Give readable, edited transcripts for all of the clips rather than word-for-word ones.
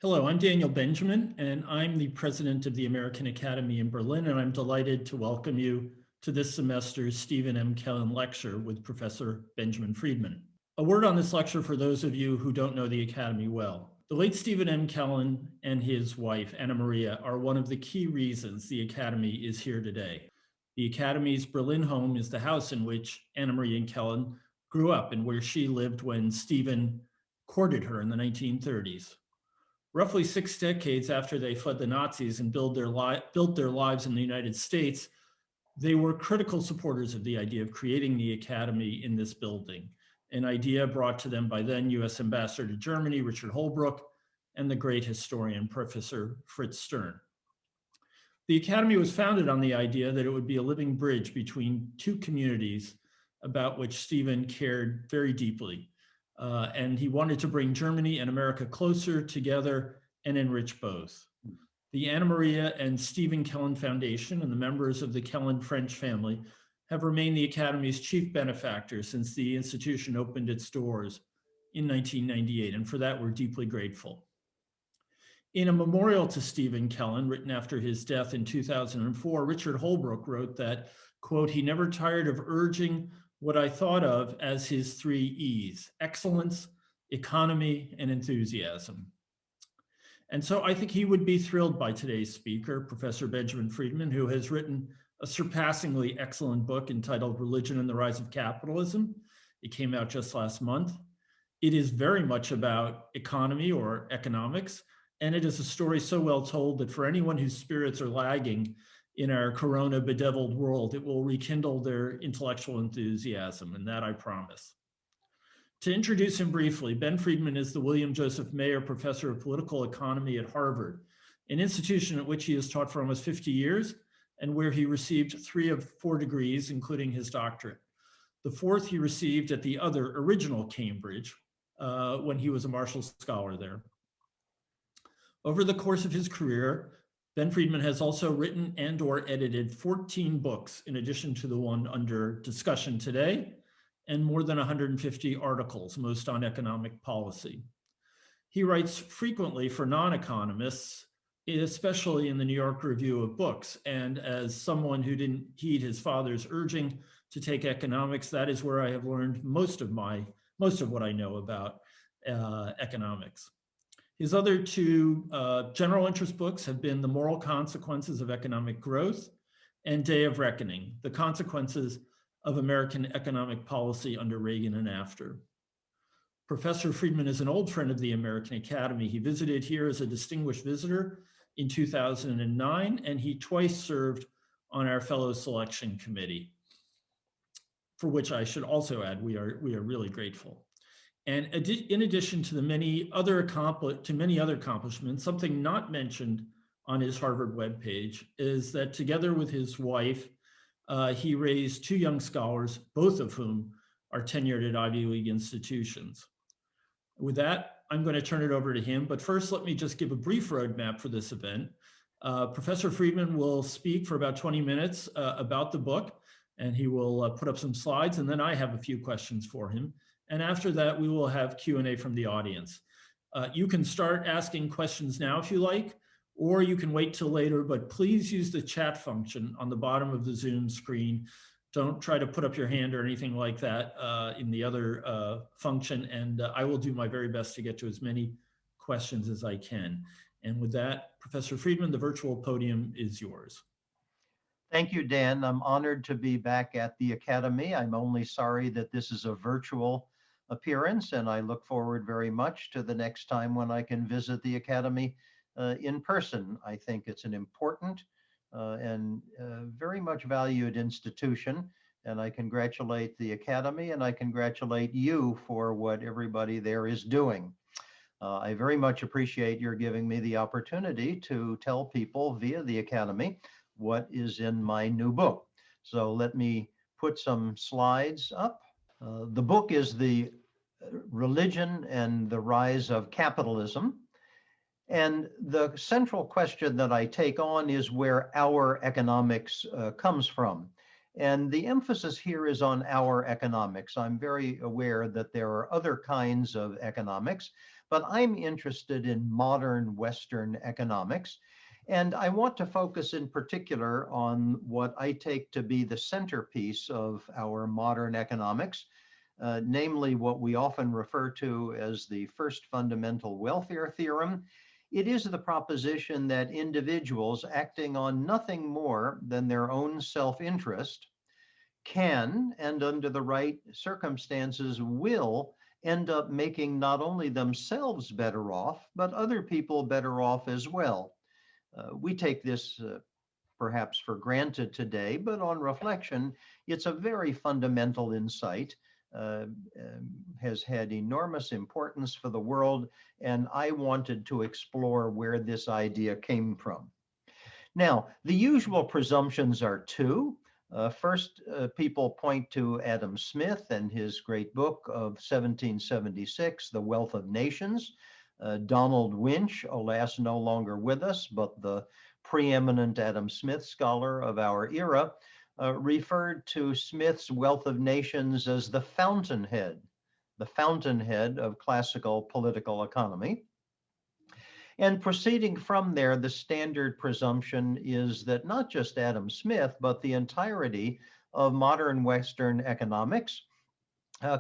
Hello, I'm Daniel Benjamin, and I'm the president of the American Academy in Berlin, and I'm delighted to welcome you to this semester's Stephen M. Kellen Lecture with Professor Benjamin Friedman. A word on this lecture for those of you who don't know the Academy well. The late Stephen M. Kellen and his wife, Anna Maria, are one of the key reasons the Academy is here today. The Academy's Berlin home is the house in which Anna Maria and Kellen grew up and where she lived when Stephen courted her in the 1930s. Roughly 6 decades after they fled the Nazis and built their lives in the United States, they were critical supporters of the idea of creating the Academy in this building, an idea brought to them by then US Ambassador to Germany, Richard Holbrooke, and the great historian, Professor Fritz Stern. The Academy was founded on the idea that it would be a living bridge between two communities about which Stephen cared very deeply. And he wanted to bring Germany and America closer together and enrich both. The Anna Maria and Stephen Kellen Foundation and the members of the Kellen French family have remained the Academy's chief benefactors since the institution opened its doors in 1998, and for that we're deeply grateful. In a memorial to Stephen Kellen, written after his death in 2004, Richard Holbrooke wrote that, quote, "He never tired of urging what I thought of as his 3 E's: excellence, economy, and enthusiasm." And so I think he would be thrilled by today's speaker, Professor Benjamin Friedman, who has written a surpassingly excellent book entitled Religion and the Rise of Capitalism. It came out just last month. It is very much about economy or economics, and it is a story so well told that for anyone whose spirits are lagging in our corona bedeviled world, it will rekindle their intellectual enthusiasm, and that I promise. To introduce him briefly, Ben Friedman is the William Joseph Mayer Professor of Political Economy at Harvard, an institution at which he has taught for almost 50 years and where he received 3 of 4 degrees, including his doctorate. The 4th he received at the other original Cambridge when he was a Marshall Scholar there. Over the course of his career, Ben Friedman has also written and or edited 14 books in addition to the one under discussion today, and more than 150 articles, most on economic policy. He writes frequently for non-economists, especially in the New York Review of Books. And as someone who didn't heed his father's urging to take economics, that is where I have learned most of what I know about economics. His other 2 general interest books have been The Moral Consequences of Economic Growth and Day of Reckoning, The Consequences of American Economic Policy under Reagan and After. Professor Friedman is an old friend of the American Academy. He visited here as a distinguished visitor in 2009, and he twice served on our Fellow Selection Committee, for which I should also add we are really grateful. And in addition to many other accomplishments, something not mentioned on his Harvard webpage is that together with his wife, he raised 2 young scholars, both of whom are tenured at Ivy League institutions. With that, I'm going to turn it over to him. But first, let me just give a brief roadmap for this event. Professor Friedman will speak for about 20 minutes about the book, and he will put up some slides, and then I have a few questions for him. And after that, we will have Q&A from the audience. You can start asking questions now if you like, or you can wait till later, but please use the chat function on the bottom of the Zoom screen. Don't try to put up your hand or anything like that in the other function, and I will do my very best to get to as many questions as I can. And with that, Professor Friedman, the virtual podium is yours. Thank you, Dan. I'm honored to be back at the Academy. I'm only sorry that this is a virtual appearance, and I look forward very much to the next time when I can visit the Academy in person. I think it's an important and very much valued institution, and I congratulate the Academy and I congratulate you for what everybody there is doing. I very much appreciate your giving me the opportunity to tell people via the Academy what is in my new book. So let me put some slides up. The book is The Religion and the Rise of Capitalism. And the central question that I take on is where our economics comes from. And the emphasis here is on our economics. I'm very aware that there are other kinds of economics, but I'm interested in modern Western economics. And I want to focus in particular on what I take to be the centerpiece of our modern economics, namely what we often refer to as the first fundamental welfare theorem. It is the proposition that individuals acting on nothing more than their own self-interest can, and under the right circumstances, will end up making not only themselves better off, but other people better off as well. We take this perhaps for granted today, but on reflection, it's a very fundamental insight, has had enormous importance for the world, and I wanted to explore where this idea came from. Now, the usual presumptions are two. First, people point to Adam Smith and his great book of 1776, The Wealth of Nations. Donald Winch, alas, no longer with us, but the preeminent Adam Smith scholar of our era, referred to Smith's Wealth of Nations as the fountainhead of classical political economy. And proceeding from there, the standard presumption is that not just Adam Smith, but the entirety of modern Western economics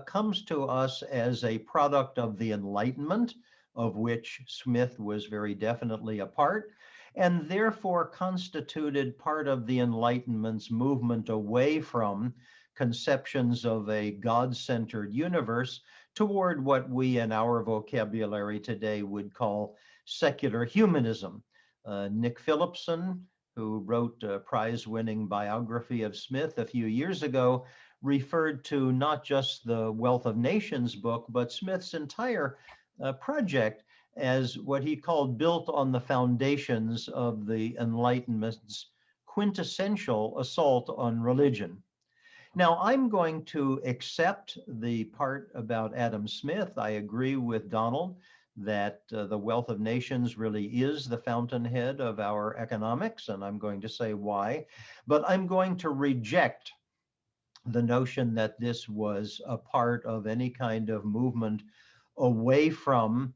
comes to us as a product of the Enlightenment, of which Smith was very definitely a part, and therefore constituted part of the Enlightenment's movement away from conceptions of a God-centered universe toward what we in our vocabulary today would call secular humanism. Nick Phillipson, who wrote a prize-winning biography of Smith a few years ago, referred to not just the Wealth of Nations book, but Smith's entire project as what he called built on the foundations of the Enlightenment's quintessential assault on religion. Now, I'm going to accept the part about Adam Smith. I agree with Donald that the Wealth of Nations really is the fountainhead of our economics, and I'm going to say why. But I'm going to reject the notion that this was a part of any kind of movement away from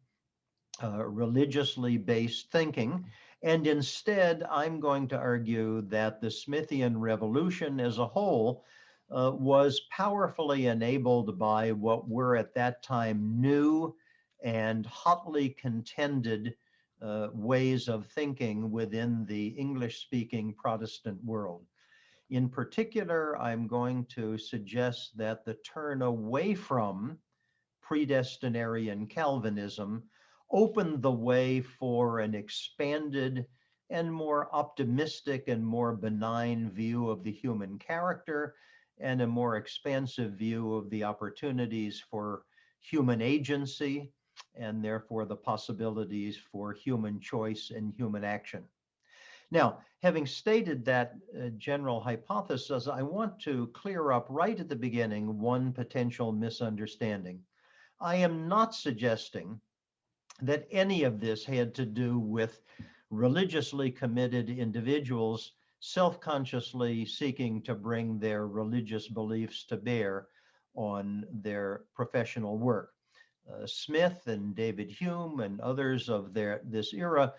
religiously based thinking. And instead, I'm going to argue that the Smithian revolution as a whole was powerfully enabled by what were at that time new and hotly contended ways of thinking within the English-speaking Protestant world. In particular, I'm going to suggest that the turn away from predestinarian Calvinism opened the way for an expanded and more optimistic and more benign view of the human character and a more expansive view of the opportunities for human agency and therefore the possibilities for human choice and human action. Now, having stated that general hypothesis, I want to clear up right at the beginning one potential misunderstanding. I am not suggesting that any of this had to do with religiously committed individuals self-consciously seeking to bring their religious beliefs to bear on their professional work. Smith and David Hume and others of this era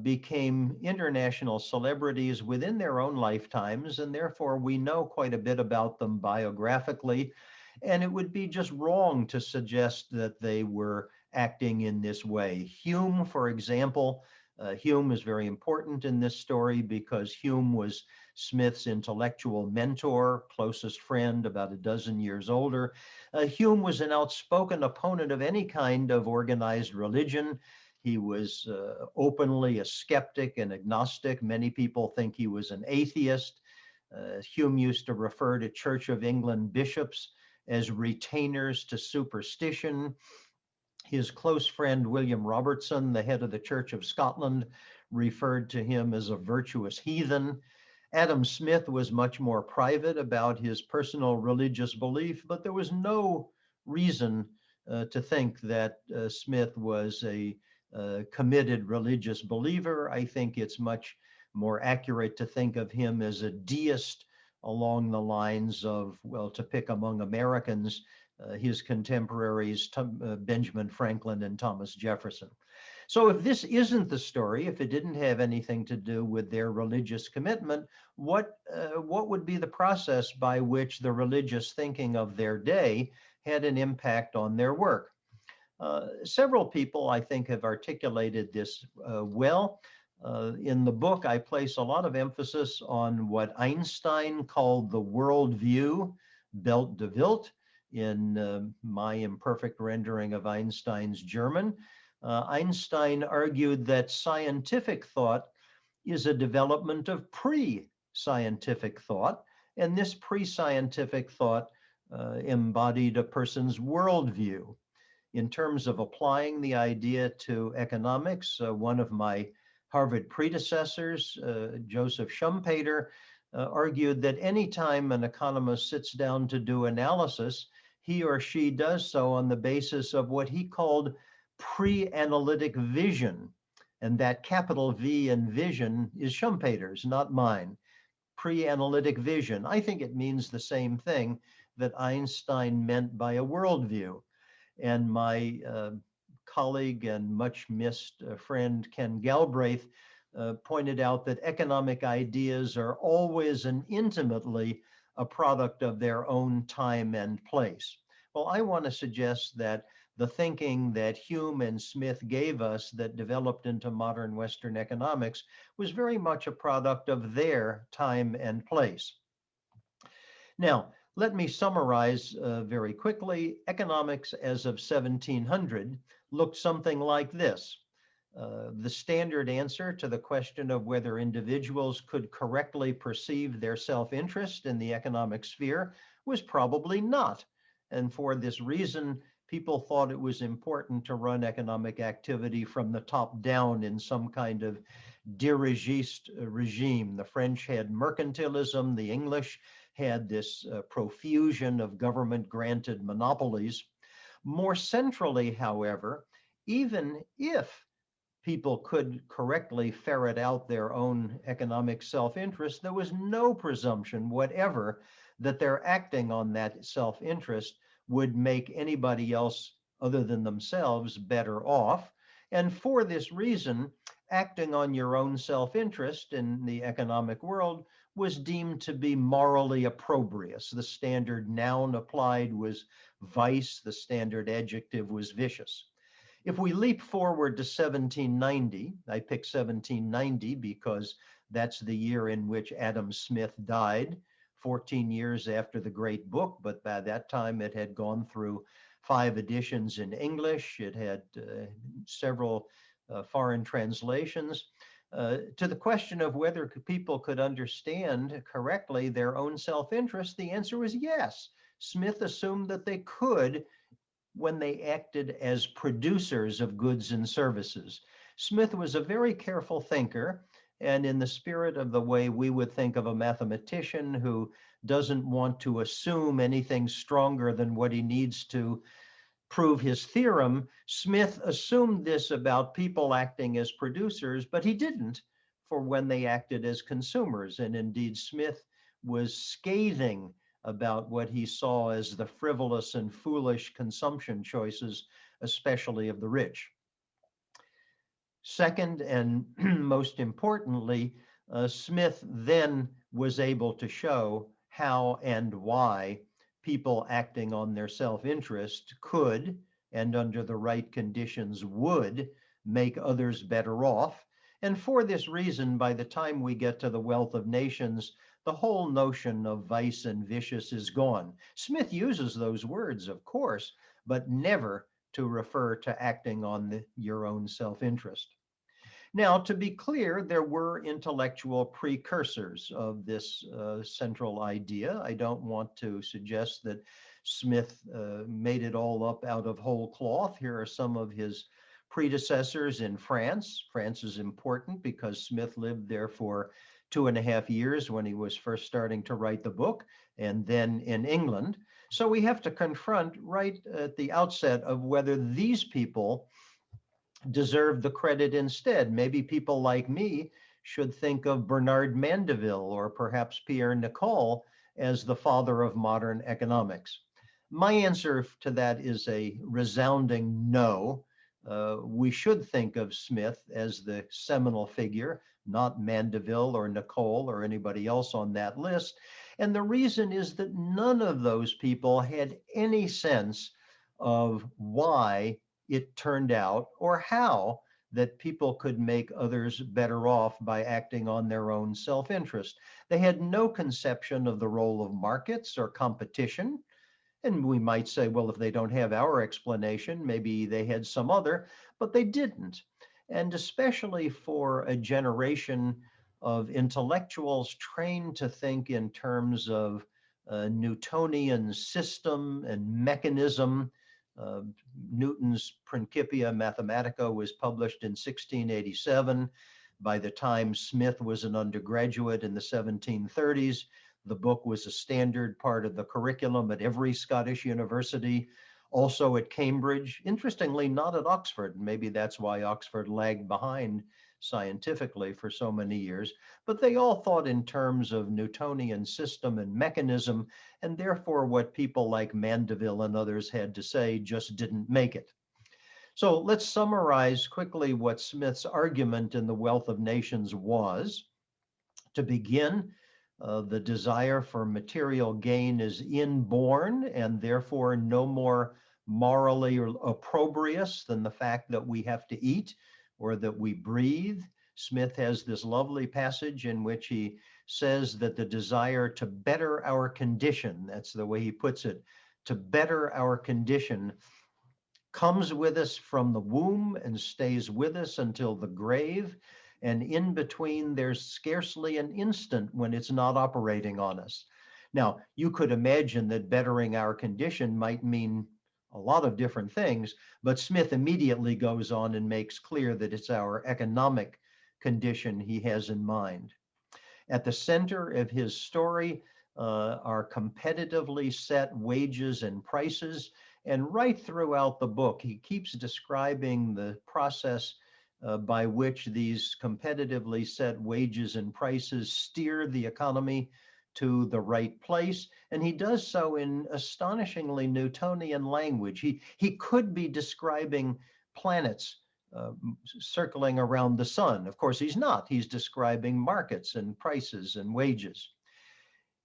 became international celebrities within their own lifetimes, and therefore we know quite a bit about them biographically. And it would be just wrong to suggest that they were acting in this way. Hume, for example, Hume is very important in this story because Hume was Smith's intellectual mentor, closest friend, about a dozen years older. Hume was an outspoken opponent of any kind of organized religion. He was openly a skeptic and agnostic. Many people think he was an atheist. Hume used to refer to Church of England bishops as retainers to superstition. His close friend, William Robertson, the head of the Church of Scotland, referred to him as a virtuous heathen. Adam Smith was much more private about his personal religious belief, but there was no reason to think that Smith was a committed religious believer. I think it's much more accurate to think of him as a deist along the lines of, well, to pick among Americans, his contemporaries, Benjamin Franklin and Thomas Jefferson. So if this isn't the story, if it didn't have anything to do with their religious commitment, what would be the process by which the religious thinking of their day had an impact on their work? Several people, I think, have articulated this well. In the book, I place a lot of emphasis on what Einstein called the worldview, Welt de Welt, in my imperfect rendering of Einstein's German. Einstein argued that scientific thought is a development of pre-scientific thought, and this pre-scientific thought embodied a person's worldview. In terms of applying the idea to economics, one of my Harvard predecessors, Joseph Schumpeter, argued that anytime an economist sits down to do analysis, he or she does so on the basis of what he called pre-analytic vision. And that capital V in vision is Schumpeter's, not mine. Pre-analytic vision. I think it means the same thing that Einstein meant by a worldview. And my colleague and much missed friend Ken Galbraith pointed out that economic ideas are always and intimately a product of their own time and place. Well, I want to suggest that the thinking that Hume and Smith gave us that developed into modern Western economics was very much a product of their time and place. Now, let me summarize very quickly. Economics as of 1700 looked something like this. The standard answer to the question of whether individuals could correctly perceive their self-interest in the economic sphere was probably not. And for this reason, people thought it was important to run economic activity from the top down in some kind of dirigiste regime. The French had mercantilism, the English had this profusion of government-granted monopolies. More centrally, however, even if people could correctly ferret out their own economic self-interest, there was no presumption whatever that their acting on that self-interest would make anybody else other than themselves better off. And for this reason, acting on your own self-interest in the economic world was deemed to be morally opprobrious. The standard noun applied was vice, the standard adjective was vicious. If we leap forward to 1790, I pick 1790 because that's the year in which Adam Smith died, 14 years after the great book, but by that time it had gone through 5 editions in English. It had several foreign translations. To the question of whether people could understand correctly their own self-interest, the answer was yes. Smith assumed that they could when they acted as producers of goods and services. Smith was a very careful thinker, and in the spirit of the way we would think of a mathematician who doesn't want to assume anything stronger than what he needs to prove his theorem, Smith assumed this about people acting as producers, but he didn't for when they acted as consumers. And indeed, Smith was scathing about what he saw as the frivolous and foolish consumption choices, especially of the rich. Second, and most importantly, Smith then was able to show how and why people acting on their self-interest could, and under the right conditions would, make others better off. And for this reason, by the time we get to the Wealth of Nations, the whole notion of vice and vicious is gone. Smith uses those words, of course, but never to refer to acting on your own self-interest. Now, to be clear, there were intellectual precursors of this central idea. I don't want to suggest that Smith made it all up out of whole cloth. Here are some of his predecessors in France. France is important because Smith lived there for 2.5 years when he was first starting to write the book, and then in England. So we have to confront right at the outset of whether these people deserve the credit instead. Maybe people like me should think of Bernard Mandeville or perhaps Pierre Nicole as the father of modern economics. My answer to that is a resounding no. We should think of Smith as the seminal figure, not Mandeville or Nicole or anybody else on that list. And the reason is that none of those people had any sense of why it turned out or how that people could make others better off by acting on their own self-interest. They had no conception of the role of markets or competition. And we might say, well, if they don't have our explanation, maybe they had some other, but they didn't. And especially for a generation of intellectuals trained to think in terms of Newtonian system and mechanism. Uh, Newton's Principia Mathematica was published in 1687. By the time Smith was an undergraduate in the 1730s, the book was a standard part of the curriculum at every Scottish university, also at Cambridge. Interestingly, not at Oxford. Maybe that's why Oxford lagged behind scientifically for so many years. But they all thought in terms of Newtonian system and mechanism, and therefore what people like Mandeville and others had to say just didn't make it. So let's summarize quickly what Smith's argument in The Wealth of Nations was. To begin, the desire for material gain is inborn and therefore no more morally opprobrious than the fact that we have to eat or that we breathe. Smith has this lovely passage in which he says that the desire to better our condition, that's the way he puts it, to better our condition comes with us from the womb and stays with us until the grave. And in between, there's scarcely an instant when it's not operating on us. Now, you could imagine that bettering our condition might mean a lot of different things, but Smith immediately goes on and makes clear that it's our economic condition he has in mind. At the center of his story are competitively set wages and prices. And right throughout the book, he keeps describing the process by which these competitively set wages and prices steer the economy to the right place. And he does so in astonishingly Newtonian language. He could be describing planets circling around the sun. Of course, he's not. He's describing markets and prices and wages.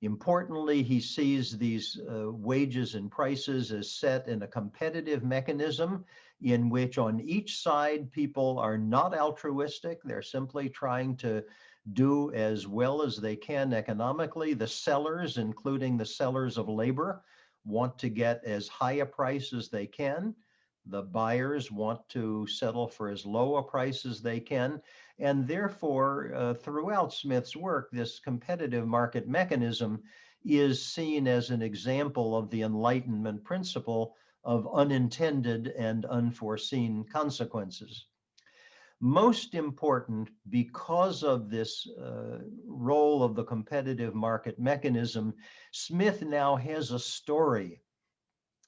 Importantly, he sees these wages and prices as set in a competitive mechanism in which on each side people are not altruistic. They're simply trying to do as well as they can economically. The sellers, including the sellers of labor, want to get as high a price as they can. The buyers want to settle for as low a price as they can. And therefore, throughout Smith's work, this competitive market mechanism is seen as an example of the Enlightenment principle of unintended and unforeseen consequences. Most important, because of this role of the competitive market mechanism, Smith now has a story,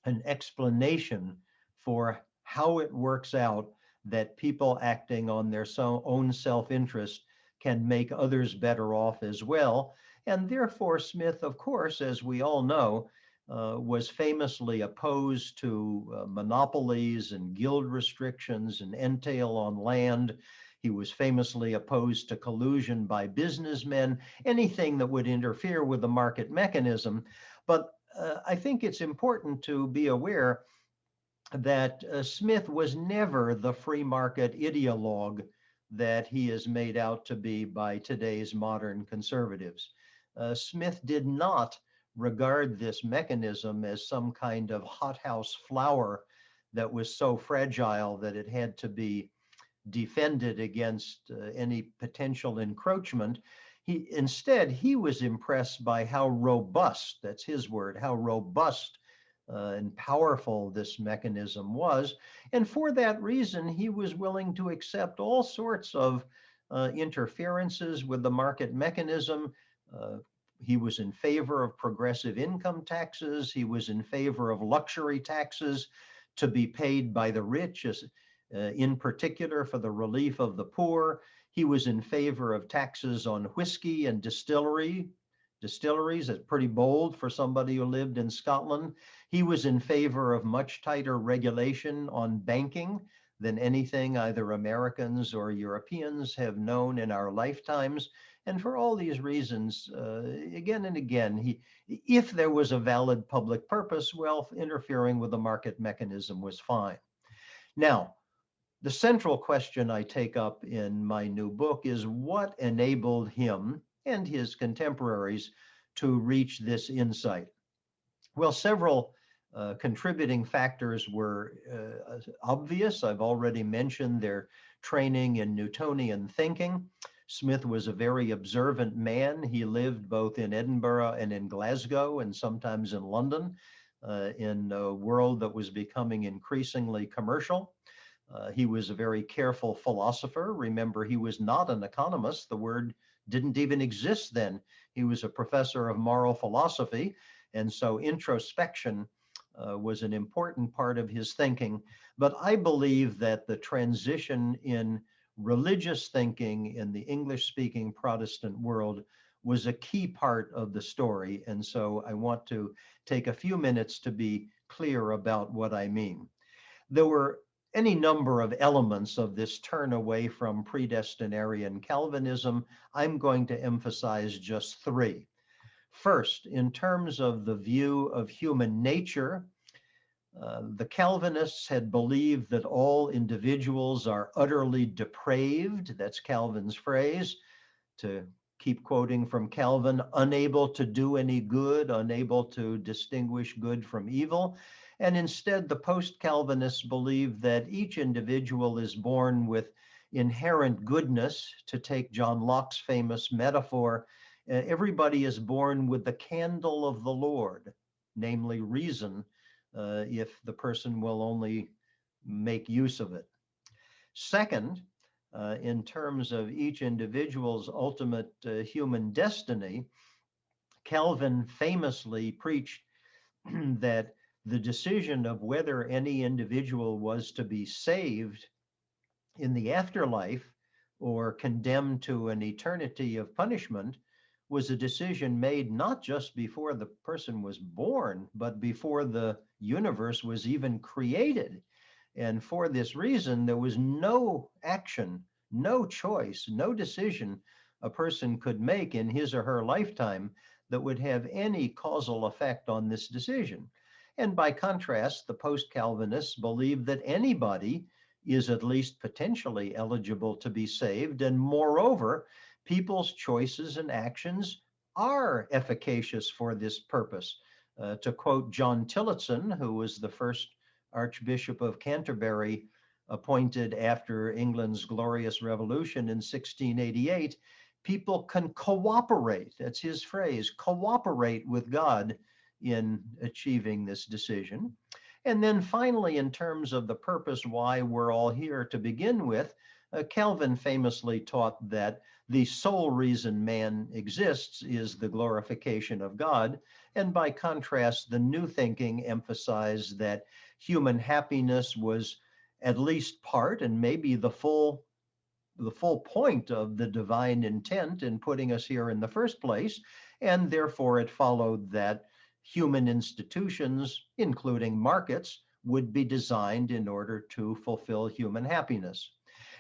an explanation for how it works out that people acting on their own self-interest can make others better off as well. And therefore, Smith, of course, as we all know, was famously opposed to monopolies and guild restrictions and entail on land. He was famously opposed to collusion by businessmen, anything that would interfere with the market mechanism. But I think it's important to be aware that Smith was never the free market ideologue that he is made out to be by today's modern conservatives. Smith did not regard this mechanism as some kind of hothouse flower that was so fragile that it had to be defended against any potential encroachment. Instead, he was impressed by how robust, that's his word, how robust and powerful this mechanism was. And for that reason, he was willing to accept all sorts of interferences with the market mechanism. He was in favor of progressive income taxes. He was in favor of luxury taxes to be paid by the rich, in particular for the relief of the poor. He was in favor of taxes on whiskey and distillery distilleries. That's pretty bold for somebody who lived in Scotland. He was in favor of much tighter regulation on banking than anything either Americans or Europeans have known in our lifetimes. And for all these reasons, again and again, if there was a valid public purpose, well, interfering with the market mechanism was fine. Now, the central question I take up in my new book is what enabled him and his contemporaries to reach this insight? Well, several contributing factors were obvious. I've already mentioned their training in Newtonian thinking. Smith was a very observant man. He lived both in Edinburgh and in Glasgow and sometimes in London in a world that was becoming increasingly commercial. He was a very careful philosopher. Remember, he was not an economist. The word didn't even exist then. He was a professor of moral philosophy. And so introspection was an important part of his thinking. But I believe that the transition in religious thinking in the English-speaking Protestant world was a key part of the story. And so I want to take a few minutes to be clear about what I mean. There were any number of elements of this turn away from predestinarian Calvinism. I'm going to emphasize just three. First, in terms of the view of human nature, the Calvinists had believed that all individuals are utterly depraved. That's Calvin's phrase. To keep quoting from Calvin, unable to do any good, unable to distinguish good from evil. And instead, the post-Calvinists believe that each individual is born with inherent goodness. To take John Locke's famous metaphor, everybody is born with the candle of the Lord, namely reason, if the person will only make use of it. Second, in terms of each individual's ultimate human destiny, Calvin famously preached that the decision of whether any individual was to be saved in the afterlife or condemned to an eternity of punishment was a decision made not just before the person was born, but before the universe was even created. And for this reason, there was no action, no choice, no decision a person could make in his or her lifetime that would have any causal effect on this decision. And by contrast, the post-Calvinists believe that anybody is at least potentially eligible to be saved. And moreover, people's choices and actions are efficacious for this purpose. To quote John Tillotson, who was the first Archbishop of Canterbury, appointed after England's glorious revolution in 1688, people can cooperate, that's his phrase, cooperate with God in achieving this decision. And then finally, in terms of the purpose why we're all here to begin with, Calvin famously taught that the sole reason man exists is the glorification of God. And by contrast, the new thinking emphasized that human happiness was at least part and maybe the full point of the divine intent in putting us here in the first place. And therefore, it followed that human institutions, including markets, would be designed in order to fulfill human happiness.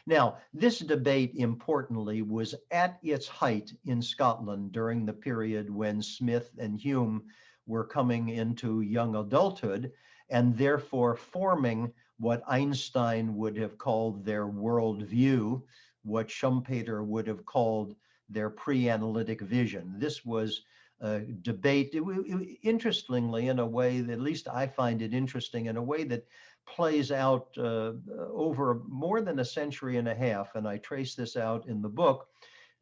Now, this debate, importantly, was at its height in Scotland during the period when Smith and Hume were coming into young adulthood and therefore forming what Einstein would have called their worldview, what Schumpeter would have called their pre-analytic vision. This was a debate, interestingly, in a way that, at least I find it interesting, in a way that plays out over more than a century and a half, and I trace this out in the book.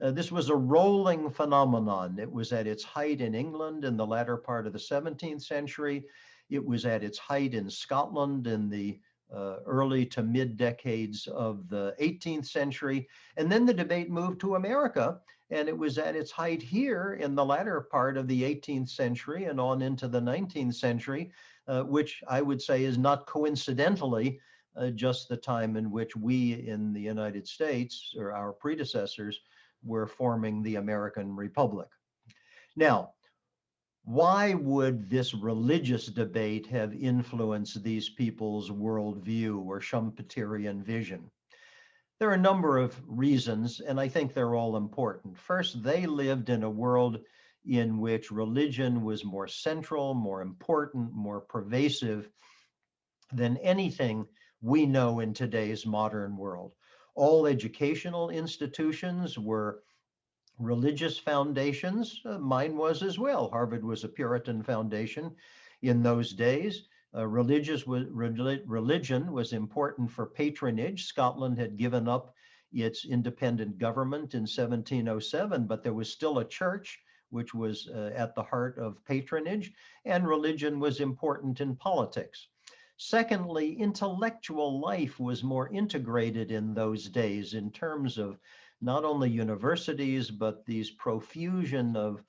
This was a rolling phenomenon. It was at its height in England in the latter part of the 17th century. It was at its height in Scotland in the early to mid decades of the 18th century. And then the debate moved to America, and it was at its height here in the latter part of the 18th century and on into the 19th century, which I would say is not coincidentally just the time in which we in the United States, or our predecessors, were forming the American Republic. Now, why would this religious debate have influenced these people's worldview or Schumpeterian vision? There are a number of reasons, and I think they're all important. First, they lived in a world in which religion was more central, more important, more pervasive than anything we know in today's modern world. All educational institutions were religious foundations. Mine was as well. Harvard was a Puritan foundation in those days. Religion was important for patronage. Scotland had given up its independent government in 1707, but there was still a church which was at the heart of patronage, and religion was important in politics. Secondly, intellectual life was more integrated in those days in terms of not only universities, but these profusion of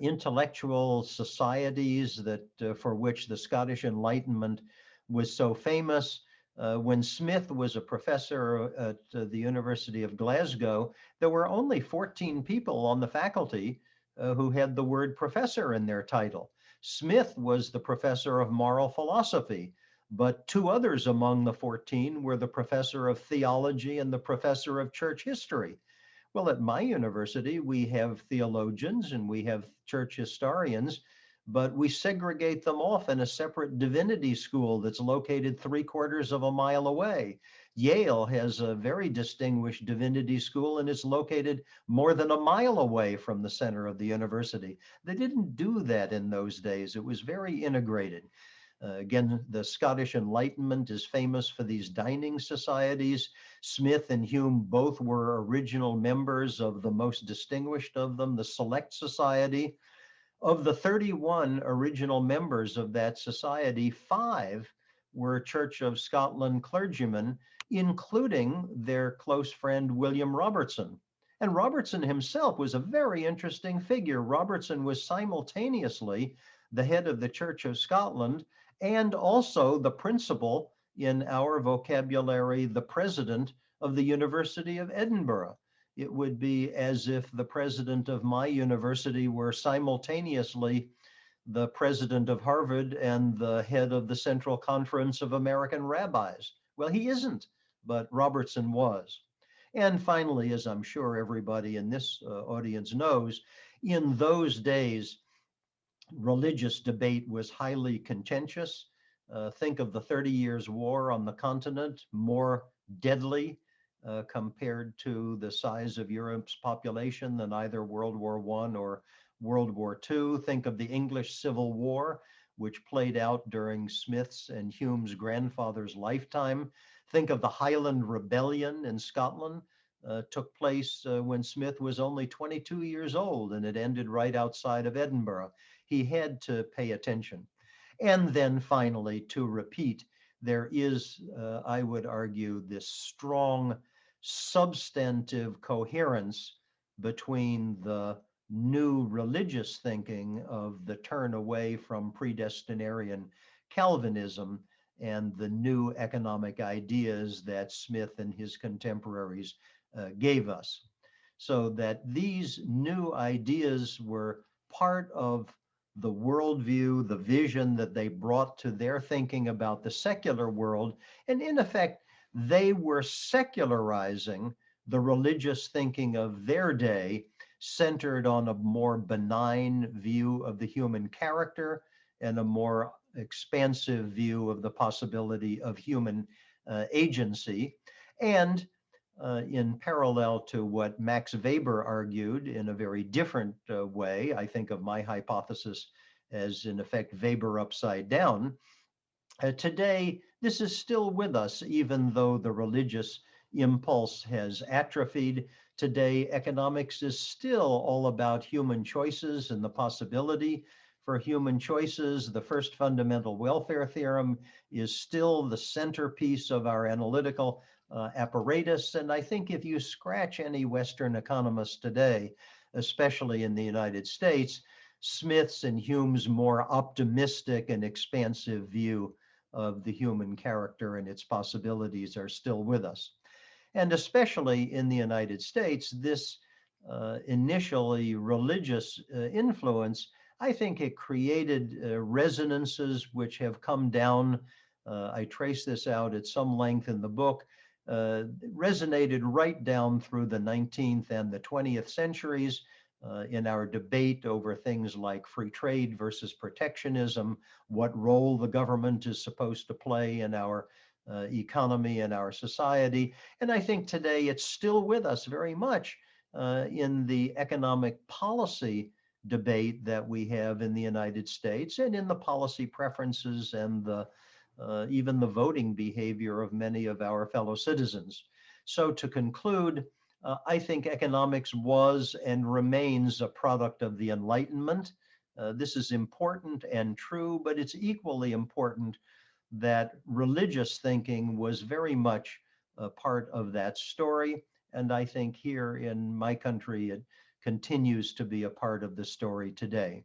intellectual societies that for which the Scottish Enlightenment was so famous. When Smith was a professor at the University of Glasgow, there were only 14 people on the faculty who had the word professor in their title. Smith was the professor of moral philosophy, but two others among the 14 were the professor of theology and the professor of church history. Well, at my university, we have theologians and we have church historians, but we segregate them off in a separate divinity school that's located 3/4 of a mile away. Yale has a very distinguished divinity school and it's located more than a mile away from the center of the university. They didn't do that in those days. It was very integrated. Again, the Scottish Enlightenment is famous for these dining societies. Smith and Hume both were original members of the most distinguished of them, the Select Society. Of the 31 original members of that society, 5 were Church of Scotland clergymen, including their close friend William Robertson. And Robertson himself was a very interesting figure. Robertson was simultaneously the head of the Church of Scotland and also the principal, in our vocabulary, the president of the University of Edinburgh. It would be as if the president of my university were simultaneously the president of Harvard and the head of the Central Conference of American Rabbis. Well, he isn't, but Robertson was. And finally, as I'm sure everybody in this audience knows, in those days, religious debate was highly contentious. Think of the 30 Years' War on the continent, more deadly compared to the size of Europe's population than either World War I or World War II. Think of the English Civil War, which played out during Smith's and Hume's grandfather's lifetime. Think of the Highland Rebellion in Scotland. Took place when Smith was only 22 years old, and it ended right outside of Edinburgh. He had to pay attention. And then finally, to repeat, there is, I would argue, this strong substantive coherence between the new religious thinking of the turn away from predestinarian Calvinism and the new economic ideas that Smith and his contemporaries gave us. So that these new ideas were part of the worldview, the vision that they brought to their thinking about the secular world. And in effect, they were secularizing the religious thinking of their day, centered on a more benign view of the human character and a more expansive view of the possibility of human agency. And in parallel to what Max Weber argued in a very different way, I think of my hypothesis as, in effect, Weber upside down. Today, this is still with us, even though the religious impulse has atrophied. Today, economics is still all about human choices and the possibility for human choices. The first fundamental welfare theorem is still the centerpiece of our analytical apparatus. And I think if you scratch any Western economist today, especially in the United States, Smith's and Hume's more optimistic and expansive view of the human character and its possibilities are still with us. And especially in the United States, this initially religious influence, I think it created resonances which have come down. I trace this out at some length in the book, resonated right down through the 19th and the 20th centuries in our debate over things like free trade versus protectionism, what role the government is supposed to play in our economy and our society. And I think today it's still with us very much in the economic policy debate that we have in the United States and in the policy preferences and the even the voting behavior of many of our fellow citizens. So to conclude, I think economics was and remains a product of the Enlightenment. This is important and true, but it's equally important that religious thinking was very much a part of that story. And I think here in my country, it continues to be a part of the story today.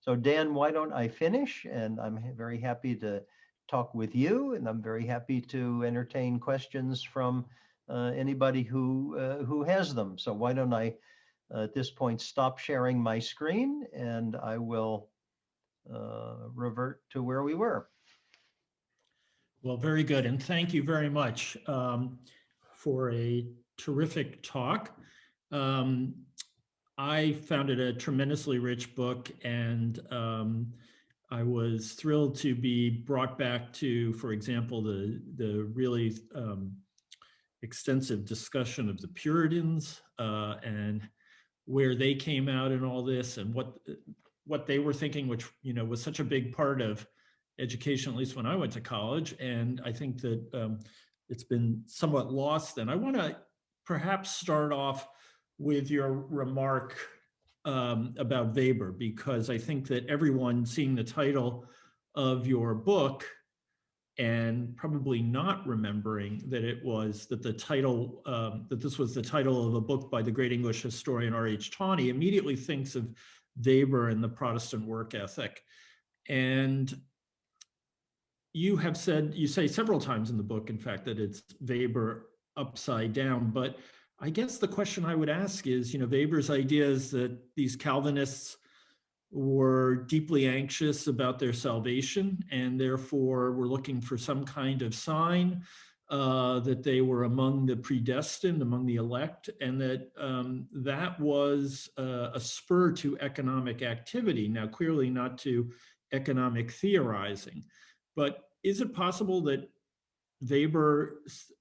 So Dan, why don't I finish? And I'm very happy to talk with you, and I'm very happy to entertain questions from anybody who has them. So why don't I, at this point, stop sharing my screen, and I will revert to where we were. Well, very good. And thank you very much for a terrific talk. I found it a tremendously rich book, and I was thrilled to be brought back to, for example, the really extensive discussion of the Puritans and where they came out in all this, and what they were thinking, which was such a big part of education, at least when I went to college. And I think that it's been somewhat lost. And I want to perhaps start off with your remark about Weber, because I think that everyone seeing the title of your book and probably not remembering that the title, that this was the title of a book by the great English historian R.H. Tawney, immediately thinks of Weber and the Protestant work ethic. And you say several times in the book, in fact, that it's Weber upside down. But I guess the question I would ask is, Weber's idea is that these Calvinists were deeply anxious about their salvation, and therefore were looking for some kind of sign that they were among the predestined, among the elect, and that that was a spur to economic activity. Now, clearly not to economic theorizing, but is it possible that Weber's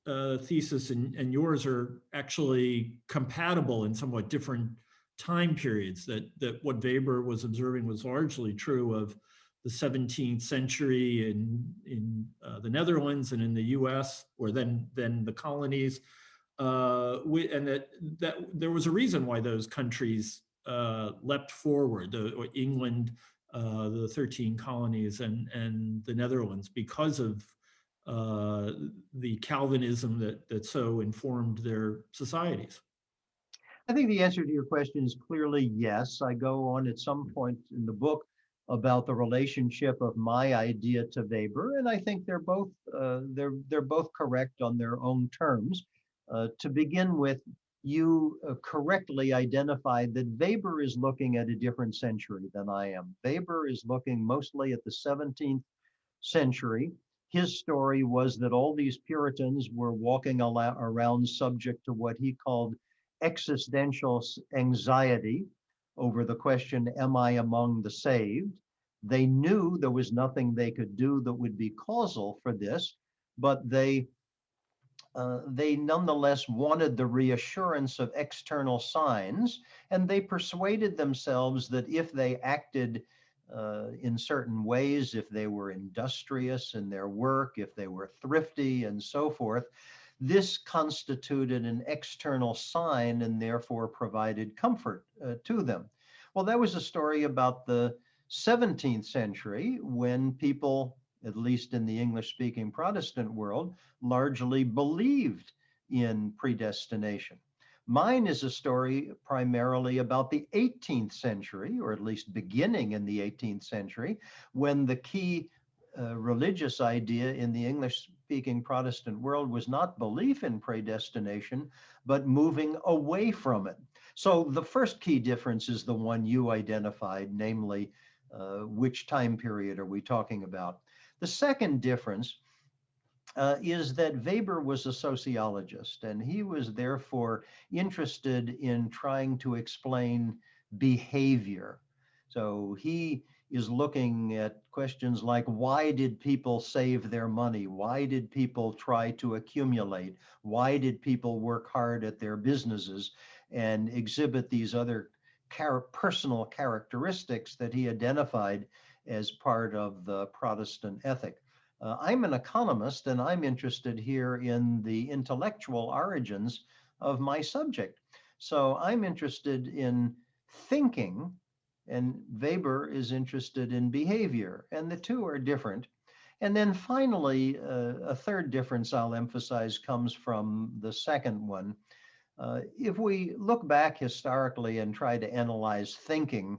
thesis and yours are actually compatible in somewhat different time periods, that what Weber was observing was largely true of the 17th century in the Netherlands and in the US, or then the colonies, and that there was a reason why those countries leapt forward, England, the 13 colonies, and the Netherlands, because of the Calvinism that so informed their societies? I think the answer to your question is clearly yes. I go on at some point in the book about the relationship of my idea to Weber, and I think they're both correct on their own terms. To begin with, you correctly identified that Weber is looking at a different century than I am. Weber is looking mostly at the 17th century. His story was that all these Puritans were walking around subject to what he called existential anxiety over the question, am I among the saved? They knew there was nothing they could do that would be causal for this, but they nonetheless wanted the reassurance of external signs, and they persuaded themselves that if they acted in certain ways, if they were industrious in their work, if they were thrifty and so forth, this constituted an external sign and therefore provided comfort to them. Well, that was a story about the 17th century, when people, at least in the English-speaking Protestant world, largely believed in predestination. Mine is a story primarily about the 18th century, or at least beginning in the 18th century, when the key religious idea in the English-speaking Protestant world was not belief in predestination, but moving away from it. So the first key difference is the one you identified, namely, which time period are we talking about? The second difference is that Weber was a sociologist, and he was therefore interested in trying to explain behavior. So he is looking at questions like, why did people save their money? Why did people try to accumulate? Why did people work hard at their businesses and exhibit these other personal characteristics that he identified as part of the Protestant ethic? I'm an economist, and I'm interested here in the intellectual origins of my subject. So I'm interested in thinking, and Weber is interested in behavior, and the two are different. And then finally, a third difference I'll emphasize comes from the second one. If we look back historically and try to analyze thinking,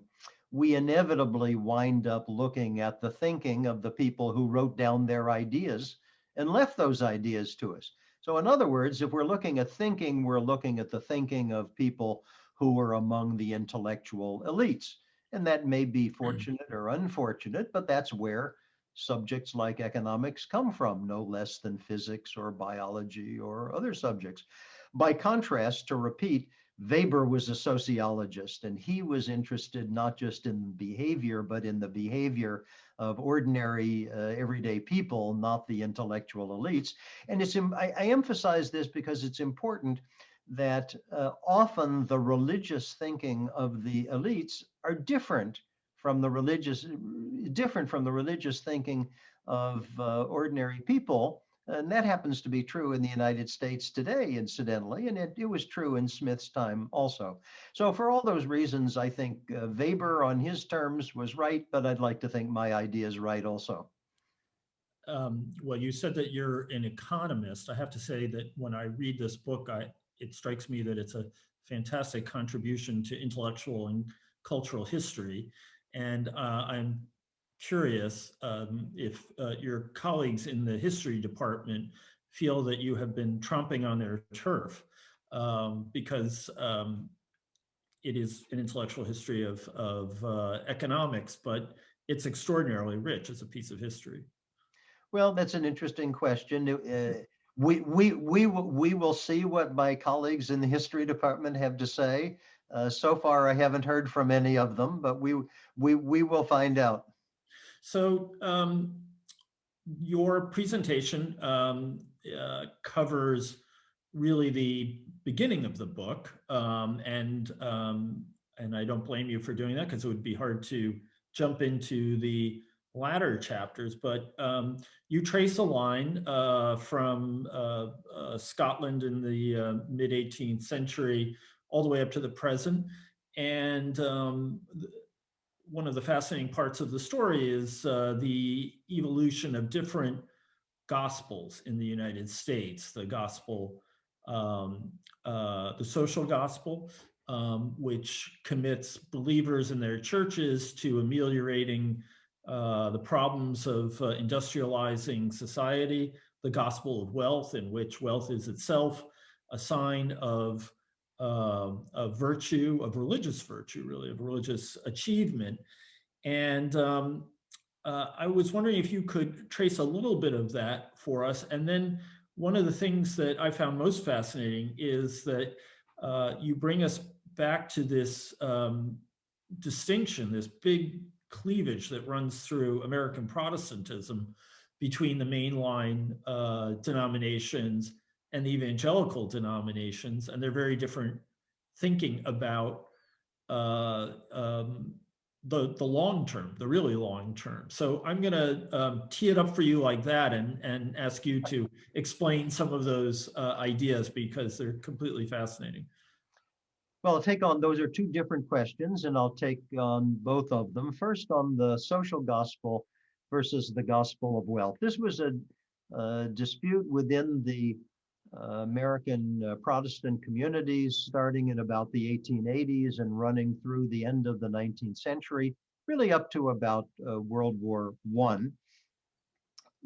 we inevitably wind up looking at the thinking of the people who wrote down their ideas and left those ideas to us. So, in other words, if we're looking at thinking, we're looking at the thinking of people who were among the intellectual elites. And that may be fortunate or unfortunate, but that's where subjects like economics come from, no less than physics or biology or other subjects. By contrast, to repeat, Weber was a sociologist, and he was interested not just in behavior, but in the behavior of ordinary, everyday people, not the intellectual elites. And I emphasize this because it's important that often the religious thinking of the elites are different from the religious thinking of ordinary people. And that happens to be true in the United States today, incidentally, and it was true in Smith's time also. So, for all those reasons, I think Weber on his terms was right, but I'd like to think my idea is right also. Well, you said that you're an economist. I have to say that when I read this book, it strikes me that it's a fantastic contribution to intellectual and cultural history. And I'm curious if your colleagues in the history department feel that you have been tromping on their turf, because it is an intellectual history of economics, but it's extraordinarily rich as a piece of history. Well, that's an interesting question. We will see what my colleagues in the history department have to say. So far, I haven't heard from any of them, but we will find out. So your presentation covers really the beginning of the book, and I don't blame you for doing that because it would be hard to jump into the latter chapters. But you trace a line from Scotland in the mid 18th century all the way up to the present, and one of the fascinating parts of the story is the evolution of different gospels in the United States. The gospel, the social gospel, which commits believers in their churches to ameliorating the problems of industrializing society. The gospel of wealth, in which wealth is itself a sign of virtue, of religious virtue, really, of religious achievement. And I was wondering if you could trace a little bit of that for us. And then one of the things that I found most fascinating is that you bring us back to this distinction, this big cleavage that runs through American Protestantism between the mainline denominations and the evangelical denominations, and they're very different thinking about uh, um, the long term, the really long term. So I'm going to tee it up for you like that, and ask you to explain some of those ideas because they're completely fascinating. Well, I'll take on, those are two different questions, and I'll take on both of them. First, on the social gospel versus the gospel of wealth. This was a dispute within the American Protestant communities starting in about the 1880s and running through the end of the 19th century, really up to about World War I.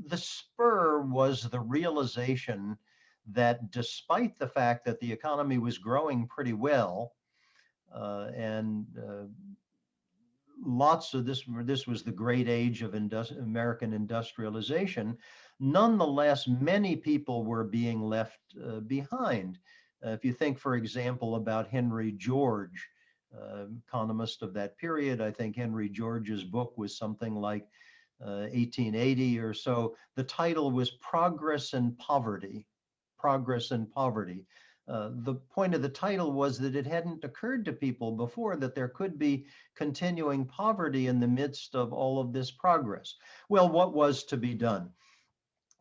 The spur was the realization that despite the fact that the economy was growing pretty well, and lots of this was the great age of American industrialization. Nonetheless, many people were being left behind. If you think, for example, about Henry George, economist of that period, I think Henry George's book was something like 1880 or so. The title was Progress and Poverty. Progress and Poverty. The point of the title was that it hadn't occurred to people before that there could be continuing poverty in the midst of all of this progress. Well, what was to be done?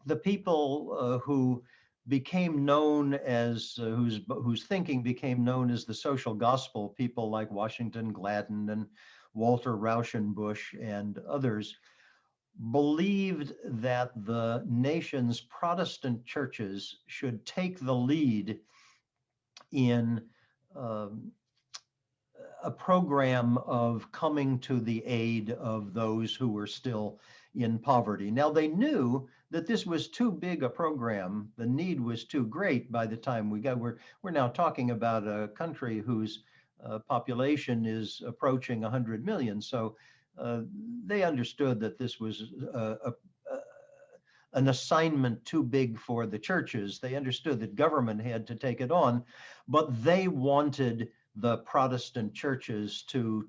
The people who became known as, whose thinking became known as the social gospel, people like Washington Gladden and Walter Rauschenbusch and others, believed that the nation's Protestant churches should take the lead in um, a program of coming to the aid of those who were still in poverty. Now, they knew that this was too big a program. The need was too great by the time we're now talking about a country whose population is approaching 100 million. So they understood that this was an assignment too big for the churches. They understood that government had to take it on, but they wanted the Protestant churches to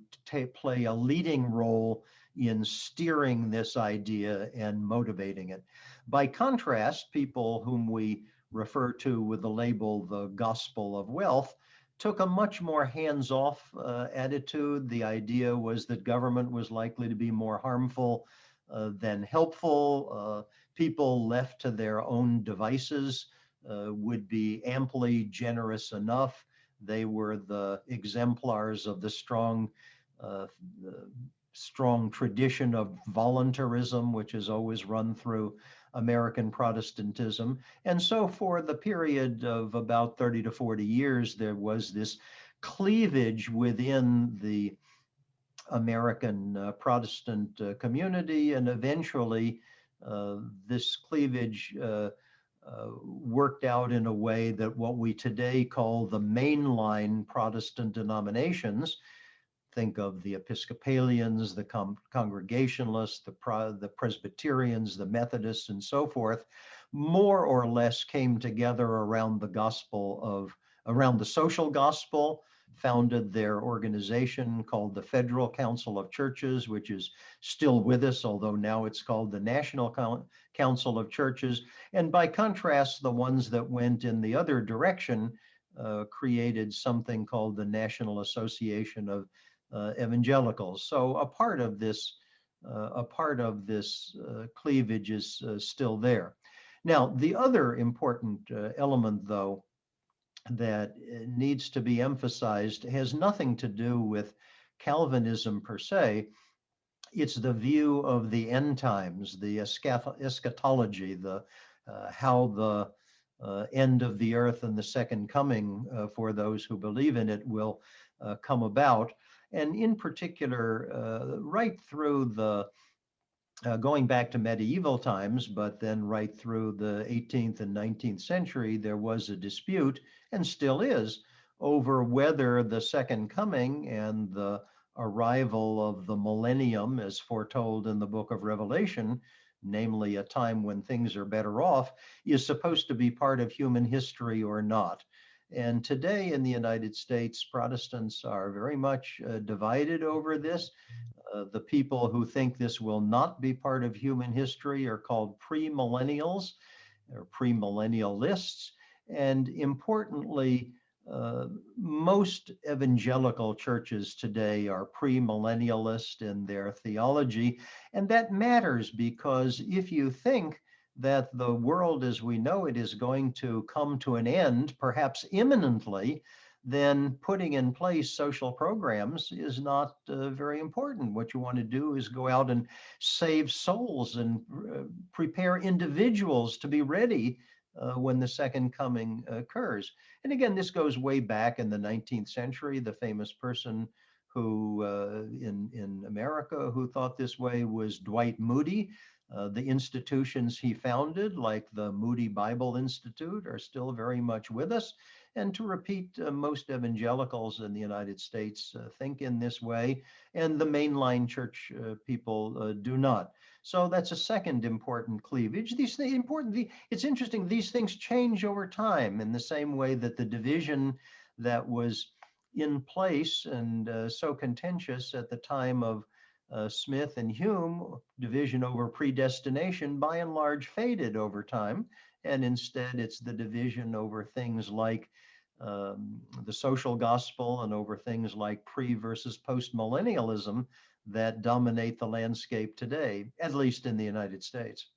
play a leading role in steering this idea and motivating it. By contrast, people whom we refer to with the label the gospel of wealth took a much more hands-off attitude. The idea was that government was likely to be more harmful than helpful. People left to their own devices would be amply generous enough. They were the exemplars of the strong tradition of volunteerism, which has always run through American Protestantism. And so for the period of about 30 to 40 years, there was this cleavage within the American Protestant community, and eventually this cleavage worked out in a way that what we today call the mainline Protestant denominations, think of the Episcopalians, the Congregationalists, the Presbyterians, the Methodists, and so forth, more or less came together around around the social gospel, founded their organization called the Federal Council of Churches, which is still with us, although now it's called the National Council of Churches. And by contrast, the ones that went in the other direction created something called the National Association of Evangelicals. So a part of this cleavage is still there. Now, the other important element, though, that needs to be emphasized has nothing to do with Calvinism per se. It's the view of the end times, the eschatology, the how the end of the earth and the second coming for those who believe in it will come about. And in particular, right through the going back to medieval times, but then right through the 18th and 19th century, there was a dispute, and still is, over whether the second coming and the arrival of the millennium, as foretold in the book of Revelation, namely a time when things are better off, is supposed to be part of human history or not. And today in the United States, Protestants are very much divided over this. The people who think this will not be part of human history are called premillennials or premillennialists. And importantly, most evangelical churches today are premillennialist in their theology. And that matters because if you think that the world as we know it is going to come to an end, perhaps imminently, then putting in place social programs is not very important. What you want to do is go out and save souls and prepare individuals to be ready when the second coming occurs. And again, this goes way back in the 19th century. The famous person who in America who thought this way was Dwight Moody. The institutions he founded, like the Moody Bible Institute, are still very much with us. And to repeat, most evangelicals in the United States think in this way, and the mainline church people do not. So that's a second important cleavage. These things important. It's interesting. These things change over time in the same way that the division that was in place and so contentious at the time of Smith and Hume, division over predestination, by and large faded over time. And instead, it's the division over things like the social gospel and over things like pre versus post millennialism that dominate the landscape today, at least in the United States.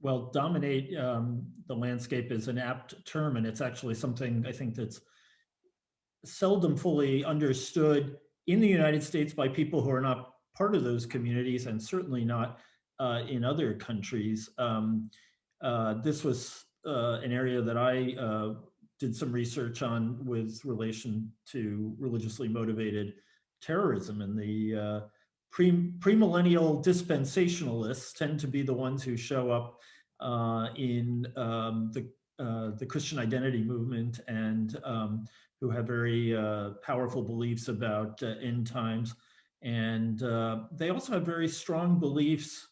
Well, dominate the landscape is an apt term, and it's actually something I think that's seldom fully understood in the United States by people who are not part of those communities, and certainly not in other countries. This was an area that I did some research on with relation to religiously motivated terrorism, and the premillennial dispensationalists tend to be the ones who show up in the Christian identity movement, and who have very powerful beliefs about end times. And they also have very strong beliefs,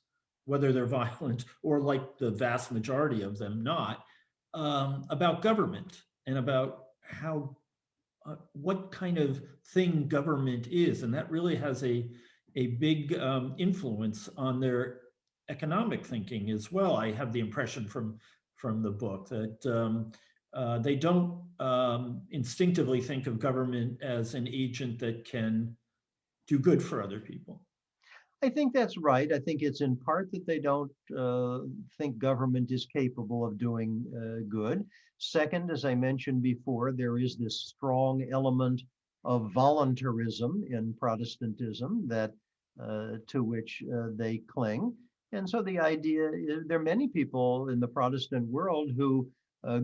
whether they're violent or, like the vast majority of them, not, about government and about how what kind of thing government is. And that really has a big influence on their economic thinking as well. I have the impression from the book that they don't instinctively think of government as an agent that can do good for other people. I think that's right. I think it's in part that they don't think government is capable of doing good. Second, as I mentioned before, there is this strong element of voluntarism in Protestantism that to which they cling. And so the idea is there are many people in the Protestant world who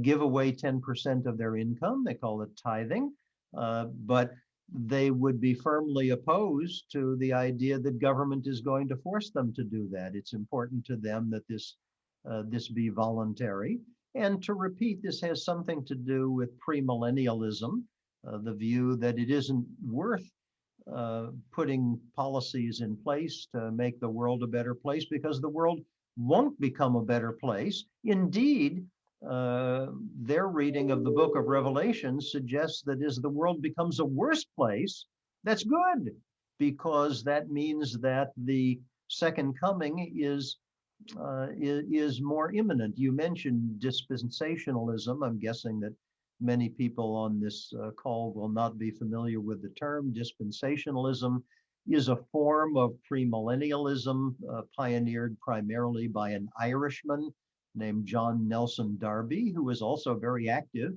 give away 10% of their income. They call it tithing. But they would be firmly opposed to the idea that government is going to force them to do that. It's important to them that this be voluntary. And to repeat, this has something to do with premillennialism, the view that it isn't worth putting policies in place to make the world a better place, because the world won't become a better place. Indeed, their reading of the book of Revelation suggests that as the world becomes a worse place, that's good, because that means that the second coming is more imminent. You mentioned dispensationalism. I'm guessing that many people on this call will not be familiar with the term. Dispensationalism is a form of premillennialism pioneered primarily by an Irishman named John Nelson Darby, who was also very active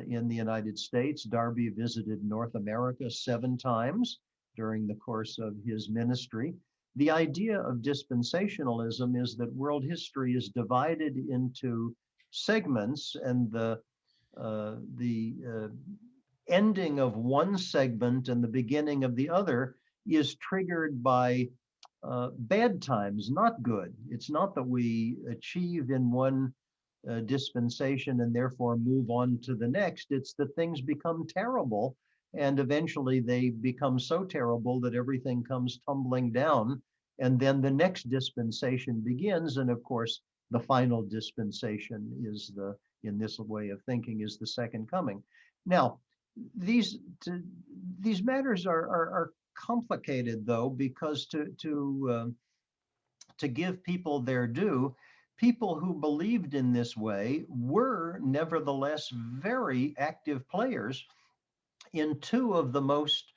in the United States. Darby visited North America 7 times during the course of his ministry. The idea of dispensationalism is that world history is divided into segments, and the ending of one segment and the beginning of the other is triggered by bad times, not good. It's not that we achieve in one dispensation and therefore move on to the next. It's that things become terrible, and eventually they become so terrible that everything comes tumbling down. And then the next dispensation begins. And of course, the final dispensation is in this way of thinking, is the second coming. Now, these matters are complicated, though, because to give people their due, people who believed in this way were nevertheless very active players in 2 of the most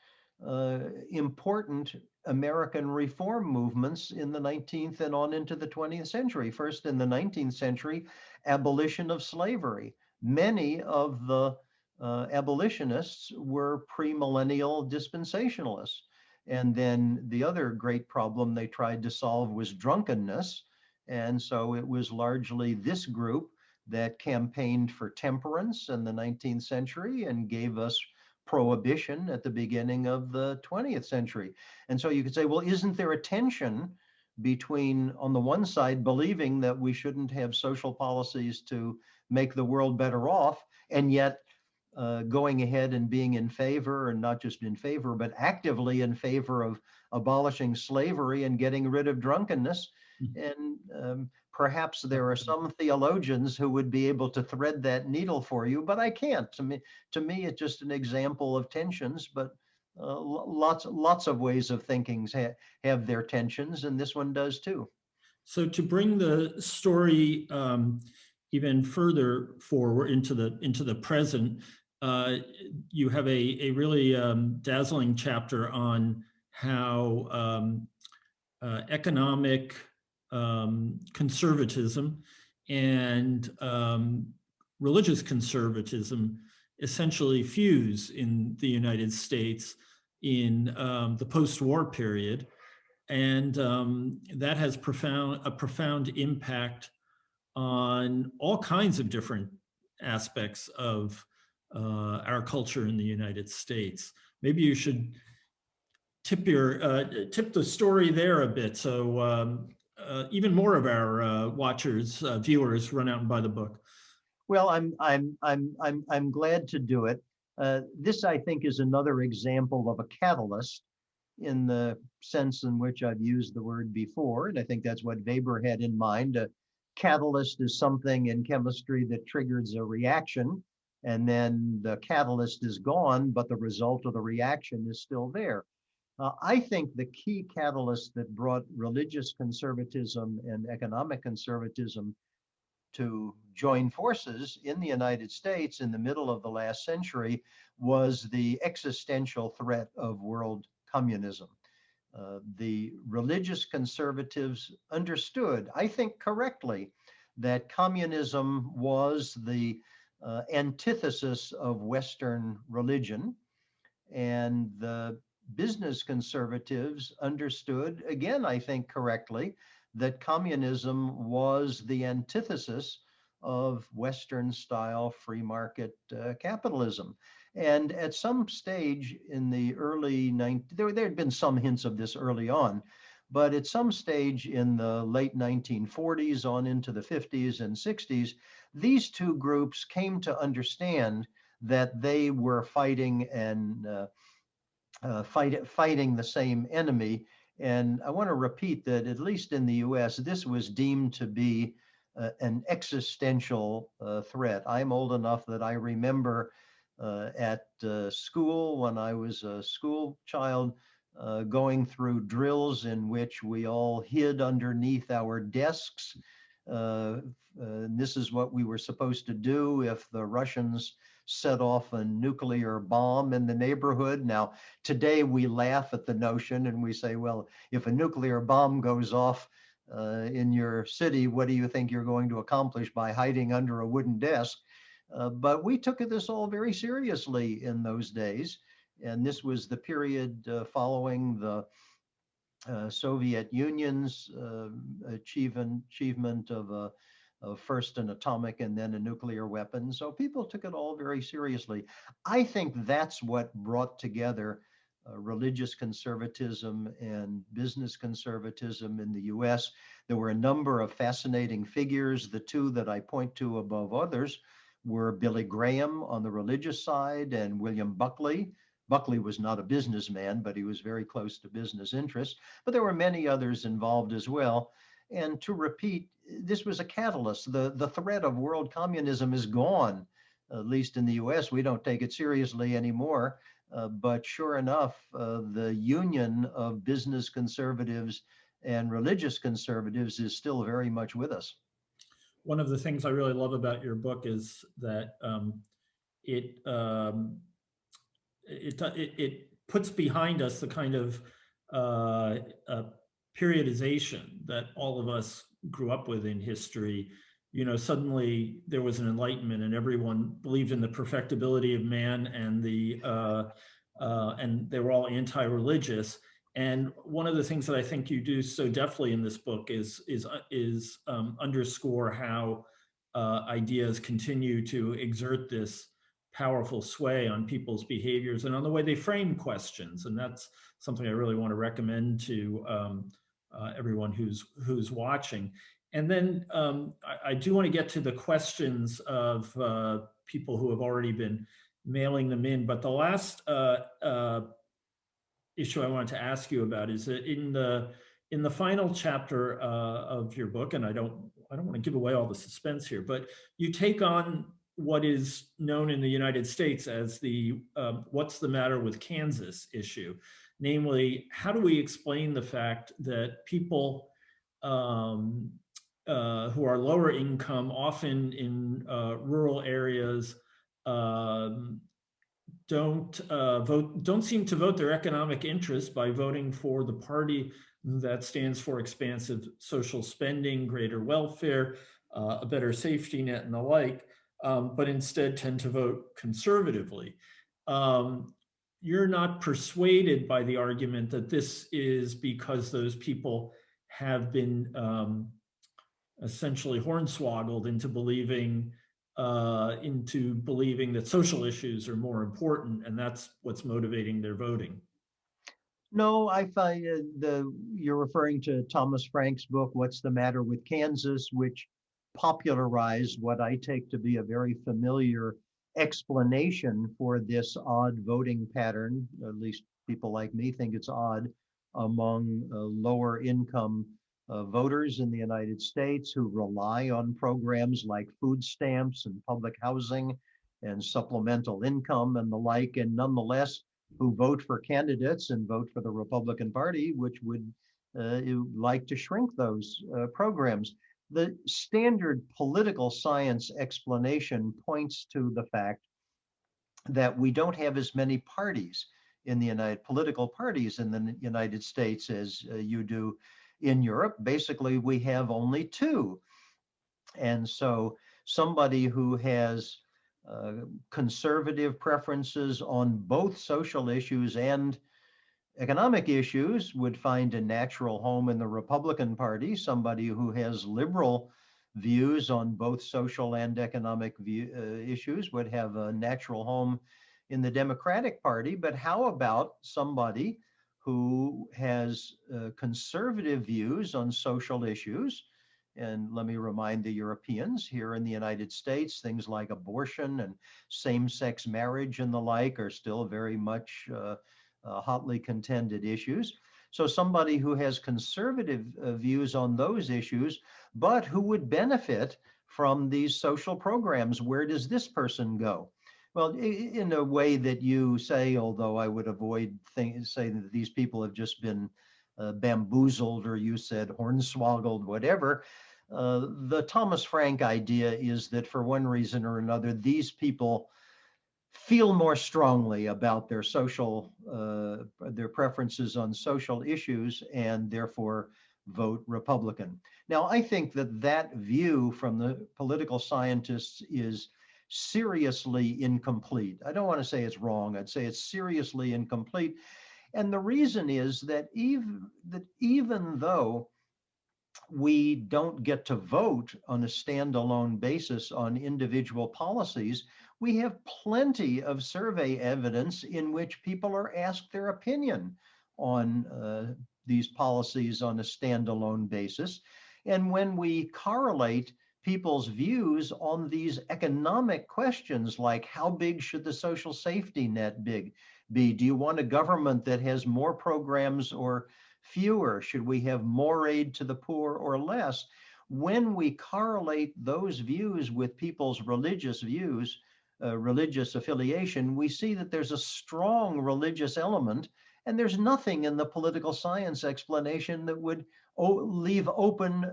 important American reform movements in the 19th and on into the 20th century. First, in the 19th century, abolition of slavery. Many of the abolitionists were premillennial dispensationalists. And then the other great problem they tried to solve was drunkenness. And so it was largely this group that campaigned for temperance in the 19th century and gave us prohibition at the beginning of the 20th century. And so you could say, well, isn't there a tension between, on the one side, believing that we shouldn't have social policies to make the world better off, and yet going ahead and being in favor, and not just in favor, but actively in favor of abolishing slavery and getting rid of drunkenness. And perhaps there are some theologians who would be able to thread that needle for you, but I can't. To me, it's just an example of tensions, but lots of ways of thinking have their tensions, and this one does too. So to bring the story even further forward into the present, you have a really dazzling chapter on how economic conservatism and religious conservatism essentially fuse in the United States in the post-war period. And that has a profound impact on all kinds of different aspects of our culture in the United States. Maybe you should tip the story there a bit, so even more of our viewers, run out and buy the book. Well, I'm glad to do it. This, I think, is another example of a catalyst in the sense in which I've used the word before, and I think that's what Weber had in mind. A catalyst is something in chemistry that triggers a reaction, and then the catalyst is gone, but the result of the reaction is still there. I think the key catalyst that brought religious conservatism and economic conservatism to join forces in the United States in the middle of the last century was the existential threat of world communism. The religious conservatives understood, I think correctly, that communism was the antithesis of Western religion, and the business conservatives understood, again, I think correctly, that communism was the antithesis of Western style free market capitalism. And at some stage in the early 90s, there had been some hints of this early on, but at some stage in the late 1940s on into the 50s and 60s, these two groups came to understand that they were fighting fighting the same enemy. And I want to repeat that, at least in the US, this was deemed to be an existential threat. I'm old enough that I remember at school, when I was a school child, going through drills in which we all hid underneath our desks. This is what we were supposed to do if the Russians set off a nuclear bomb in the neighborhood. Now, today we laugh at the notion and we say, well, if a nuclear bomb goes off in your city, what do you think you're going to accomplish by hiding under a wooden desk? But we took this all very seriously in those days. And this was the period following the Soviet Union's achievement of first an atomic and then a nuclear weapon. So people took it all very seriously. I think that's what brought together religious conservatism and business conservatism in the US. There were a number of fascinating figures. The two that I point to above others were Billy Graham on the religious side and William Buckley. Buckley was not a businessman, but he was very close to business interests. But there were many others involved as well. And to repeat, this was a catalyst. The threat of world communism is gone, at least in the US. We don't take it seriously anymore. But sure enough, the union of business conservatives and religious conservatives is still very much with us. One of the things I really love about your book is that it puts behind us the kind of periodization that all of us grew up with in history. You know, suddenly there was an enlightenment and everyone believed in the perfectibility of man, and and they were all anti-religious. And one of the things that I think you do so deftly in this book is underscore how ideas continue to exert this powerful sway on people's behaviors and on the way they frame questions. And that's something I really want to recommend to everyone who's watching. And then I do want to get to the questions of people who have already been mailing them in. But the last issue I wanted to ask you about is that in the final chapter of your book, and I don't want to give away all the suspense here, but you take on what is known in the United States as the what's the matter with Kansas issue. Namely, how do we explain the fact that people who are lower income, often in rural areas, don't seem to vote their economic interest by voting for the party that stands for expansive social spending, greater welfare, a better safety net, and the like, but instead tend to vote conservatively. You're not persuaded by the argument that this is because those people have been essentially hornswoggled into believing that social issues are more important, and that's what's motivating their voting. No, I find you're referring to Thomas Frank's book, What's the Matter with Kansas, which popularized what I take to be a very familiar explanation for this odd voting pattern. At least people like me think it's odd among lower income voters in the United States who rely on programs like food stamps and public housing and supplemental income and the like, and nonetheless who vote for candidates and vote for the Republican Party, which would like to shrink those programs. The standard political science explanation points to the fact that we don't have as many parties in the political parties in the United States as you do in Europe. Basically, we have only two. And so somebody who has conservative preferences on both social issues and economic issues would find a natural home in the Republican Party. Somebody who has liberal views on both social and economic issues would have a natural home in the Democratic Party. But how about somebody who has conservative views on social issues? And let me remind the Europeans, here in the United States, things like abortion and same-sex marriage and the like are still very much hotly contended issues. So somebody who has conservative views on those issues, but who would benefit from these social programs, where does this person go? Well, in a way that you say, although I would avoid saying that these people have just been bamboozled, or you said hornswoggled, whatever. The Thomas Frank idea is that for one reason or another, these people feel more strongly about their social, their preferences on social issues, and therefore vote Republican. Now, I think that that view from the political scientists is seriously incomplete. I don't want to say it's wrong. I'd say it's seriously incomplete. And the reason is that even though we don't get to vote on a standalone basis on individual policies, we have plenty of survey evidence in which people are asked their opinion on these policies on a standalone basis. And when we correlate people's views on these economic questions, like how big should the social safety net be? Do you want a government that has more programs or fewer? Should we have more aid to the poor or less? When we correlate those views with people's religious views, religious affiliation, we see that there's a strong religious element, and there's nothing in the political science explanation that would leave open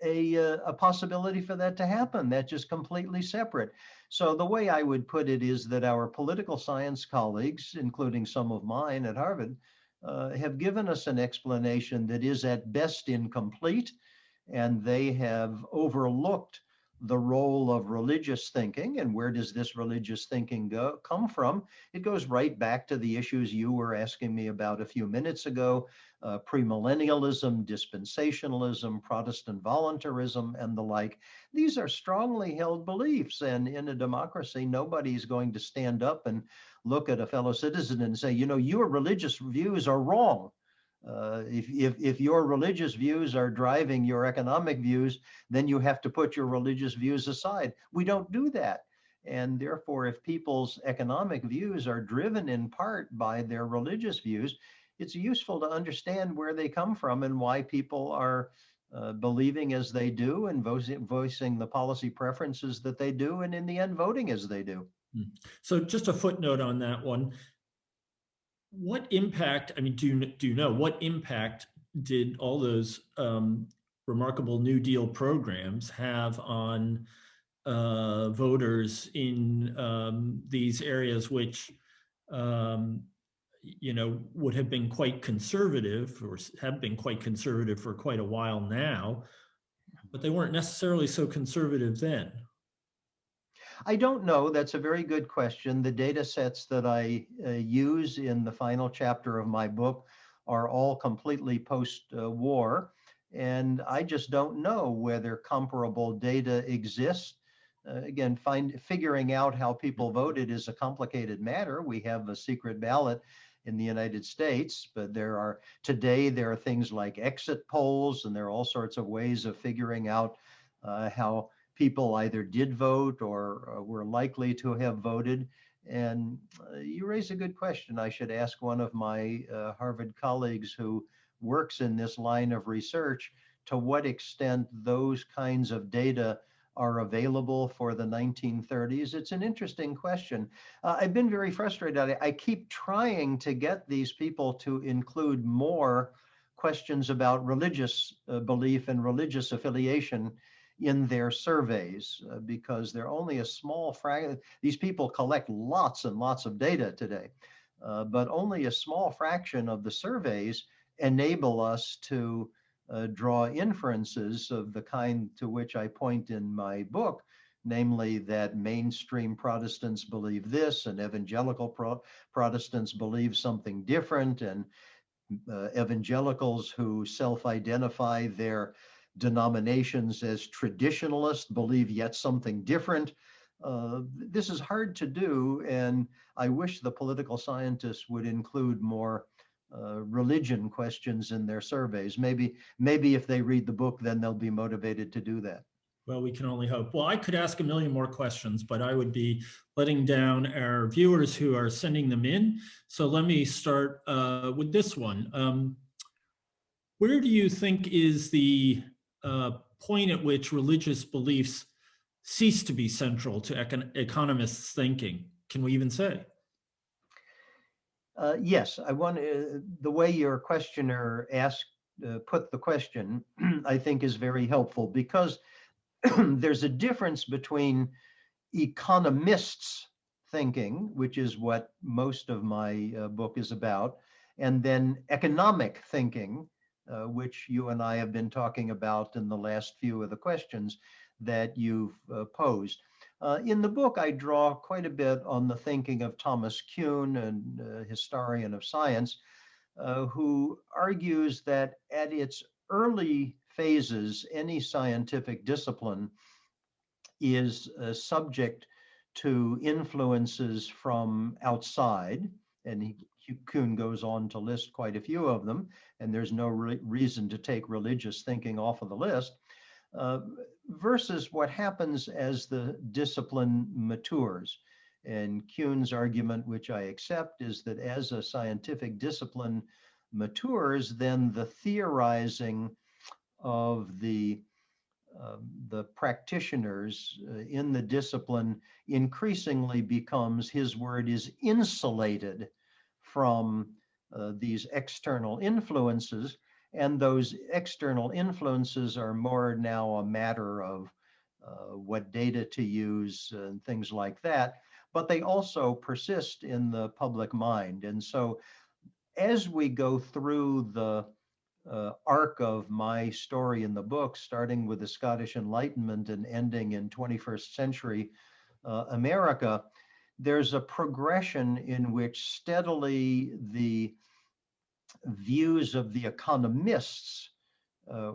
a possibility for that to happen. That's just completely separate. So the way I would put it is that our political science colleagues, including some of mine at Harvard, have given us an explanation that is at best incomplete, and they have overlooked the role of religious thinking. And where does this religious thinking come from? It goes right back to the issues you were asking me about a few minutes ago, premillennialism, dispensationalism, Protestant volunteerism, and the like. These are strongly held beliefs. And in a democracy, nobody's going to stand up and look at a fellow citizen and say, you know, your religious views are wrong. If your religious views are driving your economic views, then you have to put your religious views aside. We don't do that. And therefore, if people's economic views are driven in part by their religious views, it's useful to understand where they come from and why people are believing as they do and voicing the policy preferences that they do, and in the end, voting as they do. So just a footnote on that one. What impact, I mean, do you know what impact did all those remarkable New Deal programs have on voters in these areas, which would have been quite conservative or have been quite conservative for quite a while now, but they weren't necessarily so conservative then? I don't know. That's a very good question. The data sets that I use in the final chapter of my book are all completely post-war, and I just don't know whether comparable data exists. Again, figuring out how people voted is a complicated matter. We have a secret ballot in the United States, but today there are things like exit polls, and there are all sorts of ways of figuring out how people either did vote or were likely to have voted. And you raise a good question. I should ask one of my Harvard colleagues who works in this line of research to what extent those kinds of data are available for the 1930s. It's an interesting question. I've been very frustrated. I keep trying to get these people to include more questions about religious belief and religious affiliation in their surveys, because they're only a small fraction. These people collect lots and lots of data today, but only a small fraction of the surveys enable us to draw inferences of the kind to which I point in my book, namely that mainstream Protestants believe this and evangelical Protestants believe something different, and evangelicals who self-identify their denominations as traditionalist believe yet something different. This is hard to do, and I wish the political scientists would include more religion questions in their surveys. Maybe if they read the book, then they'll be motivated to do that. Well, we can only hope. Well, I could ask a million more questions, but I would be letting down our viewers who are sending them in. So let me start with this one. Where do you think is the point at which religious beliefs cease to be central to economists' thinking? Can we even say? Yes, the way your questioner put the question, I think is very helpful, because there's a difference between economists' thinking, which is what most of my book is about, and then economic thinking, which you and I have been talking about in the last few of the questions that you've posed. In the book, I draw quite a bit on the thinking of Thomas Kuhn, a historian of science, who argues that at its early phases, any scientific discipline is subject to influences from outside. And Kuhn goes on to list quite a few of them, and there's no reason to take religious thinking off of the list. Versus what happens as the discipline matures. And Kuhn's argument, which I accept, is that as a scientific discipline matures, then the theorizing of the practitioners in the discipline increasingly becomes, his word is, insulated from these external influences. And those external influences are more now a matter of what data to use and things like that, but they also persist in the public mind. And so as we go through the arc of my story in the book, starting with the Scottish Enlightenment and ending in 21st century America, there's a progression in which steadily the views of the economists,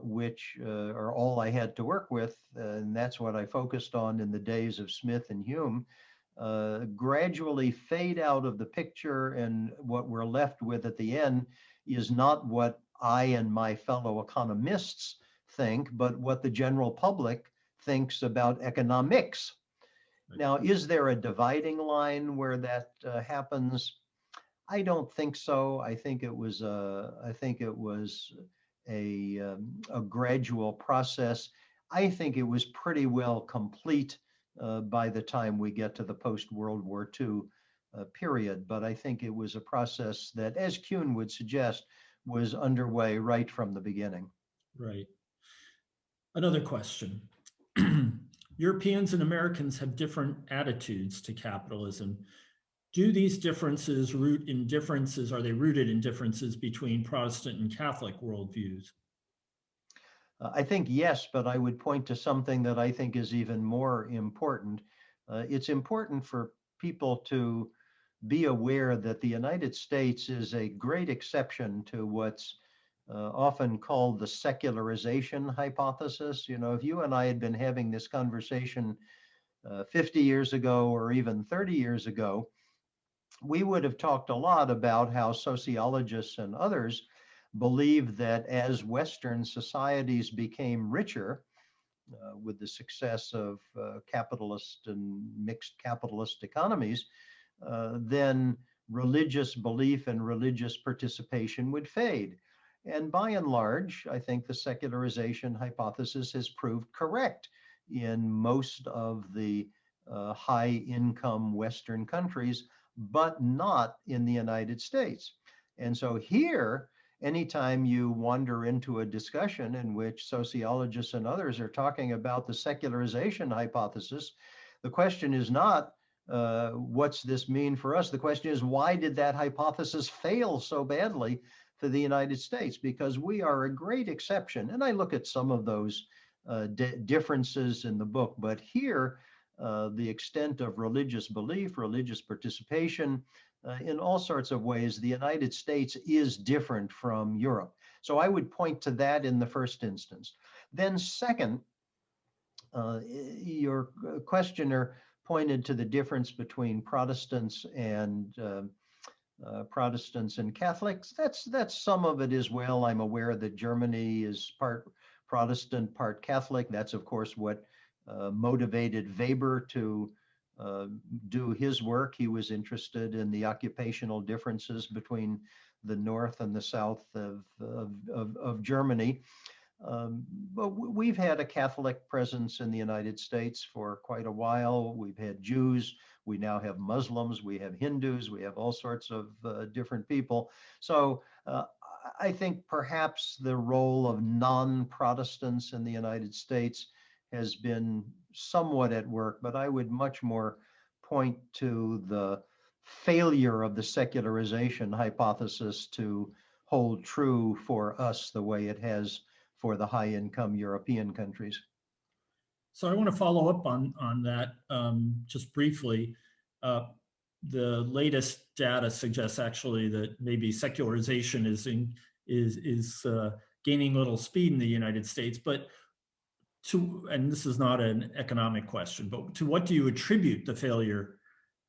which are all I had to work with, and that's what I focused on in the days of Smith and Hume, gradually fade out of the picture, and what we're left with at the end is not what I and my fellow economists think, but what the general public thinks about economics. Now, is there a dividing line where that happens? I don't think so. I think it was a gradual process. I think it was pretty well complete by the time we get to the post-World War II period. But I think it was a process that, as Kuhn would suggest, was underway right from the beginning. Right. Another question. Europeans and Americans have different attitudes to capitalism. Do these differences root in differences? Are they rooted in differences between Protestant and Catholic worldviews? I think yes, but I would point to something that I think is even more important. It's important for people to be aware that the United States is a great exception to what's often called the secularization hypothesis. You know, if you and I had been having this conversation 50 years ago or even 30 years ago, we would have talked a lot about how sociologists and others believe that as Western societies became richer, with the success of capitalist and mixed capitalist economies, then religious belief and religious participation would fade. And by and large, I think the secularization hypothesis has proved correct in most of the high income Western countries, but not in the United States. And so here, anytime you wander into a discussion in which sociologists and others are talking about the secularization hypothesis, the question is not, what's this mean for us? The question is, why did that hypothesis fail so badly for the United States? Because we are a great exception. And I look at some of those differences in the book, but here, the extent of religious belief, religious participation, in all sorts of ways, the United States is different from Europe. So I would point to that in the first instance. Then second, your questioner pointed to the difference between Protestants and Catholics. That's some of it as well. I'm aware that Germany is part Protestant, part Catholic. That's of course what motivated Weber to do his work. He was interested in the occupational differences between the North and the South of Germany. But we've had a Catholic presence in the United States for quite a while. We've had Jews. We now have Muslims. We have Hindus. We have all sorts of different people. So I think perhaps the role of non-Protestants in the United States has been somewhat at work, but I would much more point to the failure of the secularization hypothesis to hold true for us the way it has for the high-income European countries. So I want to follow up on that just briefly. The latest data suggests actually that maybe secularization is gaining a little speed in the United States, but and this is not an economic question, but to what do you attribute the failure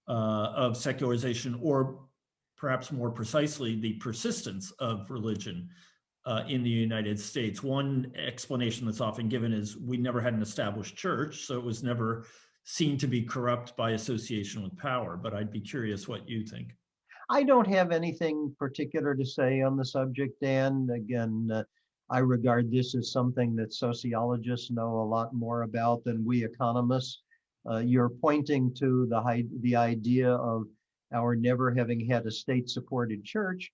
of secularization, or perhaps more precisely, the persistence of religion in the United States? One explanation that's often given is we never had an established church, so it was never seen to be corrupt by association with power. But I'd be curious what you think. I don't have anything particular to say on the subject, Dan. Again, I regard this as something that sociologists know a lot more about than we economists. You're pointing to the idea of our never having had a state-supported church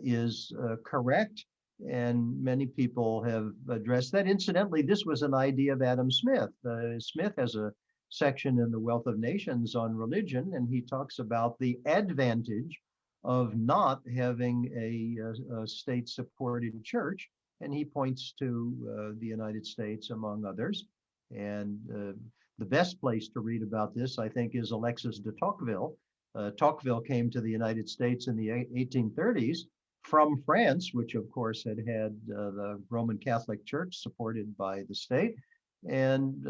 is correct, and many people have addressed that. Incidentally, this was an idea of Adam Smith. Smith has a section in The Wealth of Nations on religion, and he talks about the advantage of not having a state-supported church, and he points to the United States among others. And the best place to read about this, I think, is Alexis de Tocqueville. Tocqueville came to the United States in the 1830s from France, which of course had the Roman Catholic Church supported by the state. And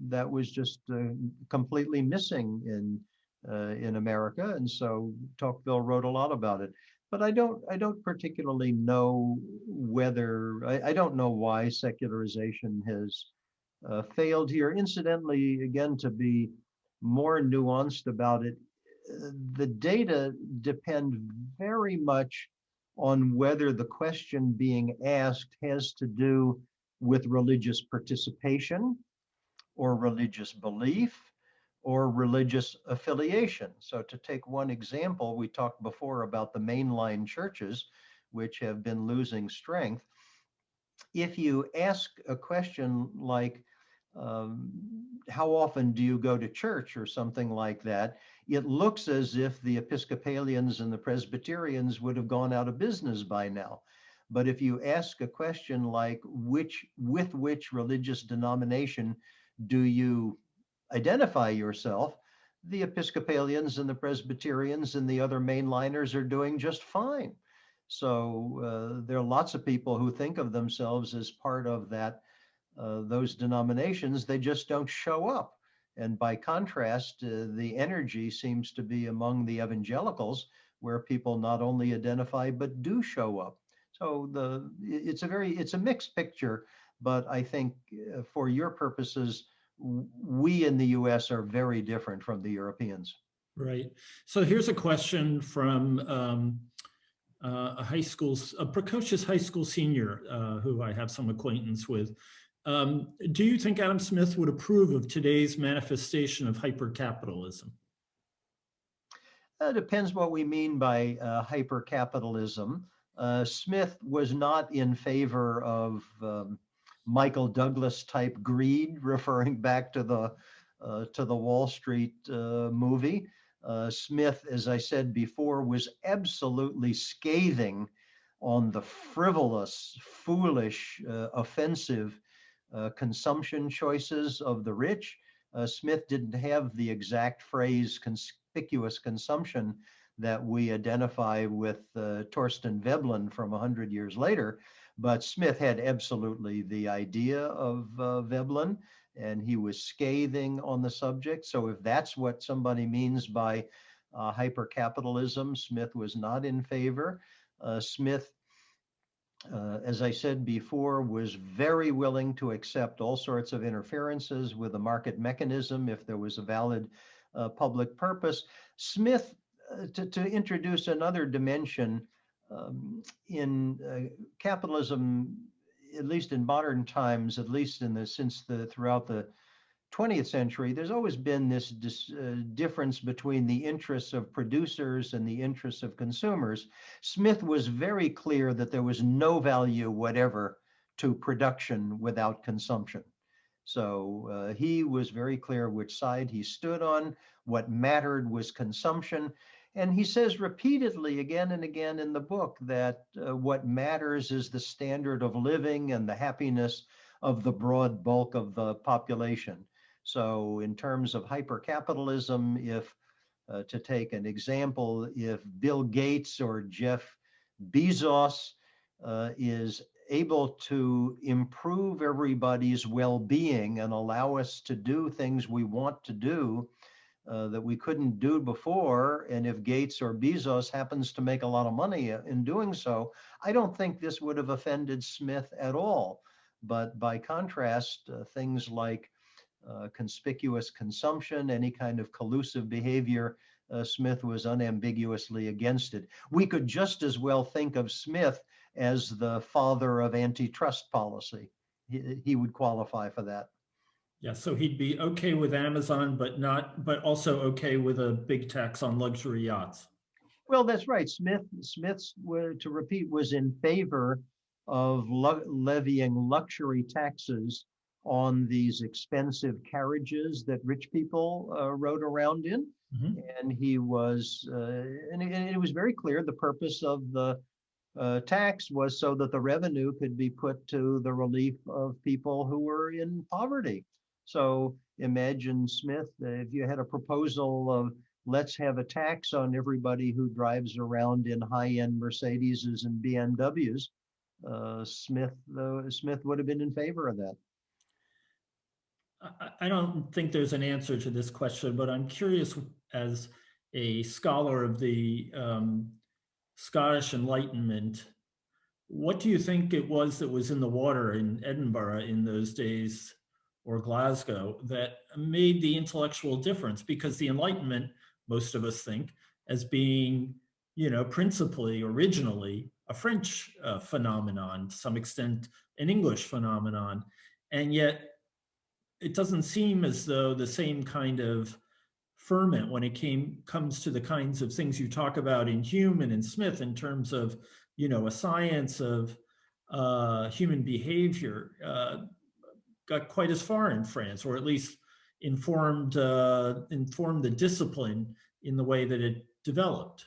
that was just completely missing in America. And so Tocqueville wrote a lot about it. But I don't particularly know I don't know why secularization has failed here. Incidentally, again, to be more nuanced about it, the data depend very much on whether the question being asked has to do with religious participation or religious belief or religious affiliation. So to take one example, we talked before about the mainline churches, which have been losing strength. If you ask a question like, how often do you go to church or something like that, it looks as if the Episcopalians and the Presbyterians would have gone out of business by now. But if you ask a question like, with which religious denomination do you identify yourself, the Episcopalians and the Presbyterians and the other mainliners are doing just fine. So there are lots of people who think of themselves as part of those denominations. They just don't show up. And by contrast, the energy seems to be among the evangelicals, where people not only identify but do show up. So it's a mixed picture, but I think for your purposes, we in the US are very different from the Europeans. Right. So here's a question from a precocious high school senior who I have some acquaintance with. Do you think Adam Smith would approve of today's manifestation of hypercapitalism? It depends what we mean by hypercapitalism. Smith was not in favor of Michael Douglas type greed, referring back to the Wall Street movie. Smith, as I said before, was absolutely scathing on the frivolous, foolish, offensive consumption choices of the rich. Smith didn't have the exact phrase conspicuous consumption that we identify with Torsten Veblen from 100 years later, but Smith had absolutely the idea of Veblen, and he was scathing on the subject. So if that's what somebody means by hypercapitalism, Smith was not in favor. Smith, as I said before, was very willing to accept all sorts of interferences with the market mechanism if there was a valid public purpose. Smith, to introduce another dimension, in capitalism, at least in modern times, at least throughout the 20th century, there's always been this difference between the interests of producers and the interests of consumers. Smith was very clear that there was no value whatever to production without consumption. So he was very clear which side he stood on. What mattered was consumption. And he says repeatedly again and again in the book that what matters is the standard of living and the happiness of the broad bulk of the population. So in terms of hypercapitalism, if to take an example, if Bill Gates or Jeff Bezos is able to improve everybody's well-being and allow us to do things we want to do that we couldn't do before, and if Gates or Bezos happens to make a lot of money in doing so, I don't think this would have offended Smith at all. But by contrast, things like conspicuous consumption, any kind of collusive behavior, Smith was unambiguously against it. We could just as well think of Smith as the father of antitrust policy. He would qualify for that. Yeah, so he'd be okay with Amazon, but also okay with a big tax on luxury yachts. Well, that's right. Smith's, to repeat, was in favor of levying luxury taxes on these expensive carriages that rich people rode around in. Mm-hmm. And he was, and it was very clear the purpose of the tax was so that the revenue could be put to the relief of people who were in poverty. So imagine, Smith, if you had a proposal of let's have a tax on everybody who drives around in high-end Mercedeses and BMWs, Smith would have been in favor of that. I don't think there's an answer to this question, but I'm curious, as a scholar of the Scottish Enlightenment, what do you think it was that was in the water in Edinburgh in those days or Glasgow that made the intellectual difference, because the Enlightenment, most of us think, as being, principally, originally, a French phenomenon, to some extent, an English phenomenon. And yet, it doesn't seem as though the same kind of ferment when it comes to the kinds of things you talk about in Hume and in Smith in terms of, a science of human behavior got quite as far in France, or at least informed the discipline in the way that it developed.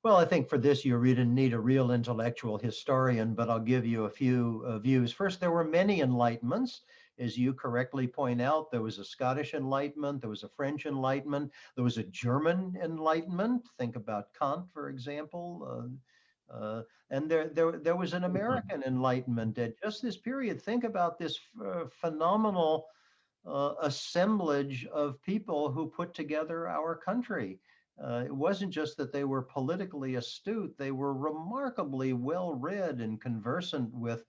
Well, I think for this, you really need a real intellectual historian, but I'll give you a few views. First, there were many enlightenments. As you correctly point out, there was a Scottish Enlightenment, there was a French Enlightenment, there was a German Enlightenment. Think about Kant, for example. And there was an American Enlightenment at just this period. Think about this phenomenal assemblage of people who put together our country. It wasn't just that they were politically astute, they were remarkably well read and conversant with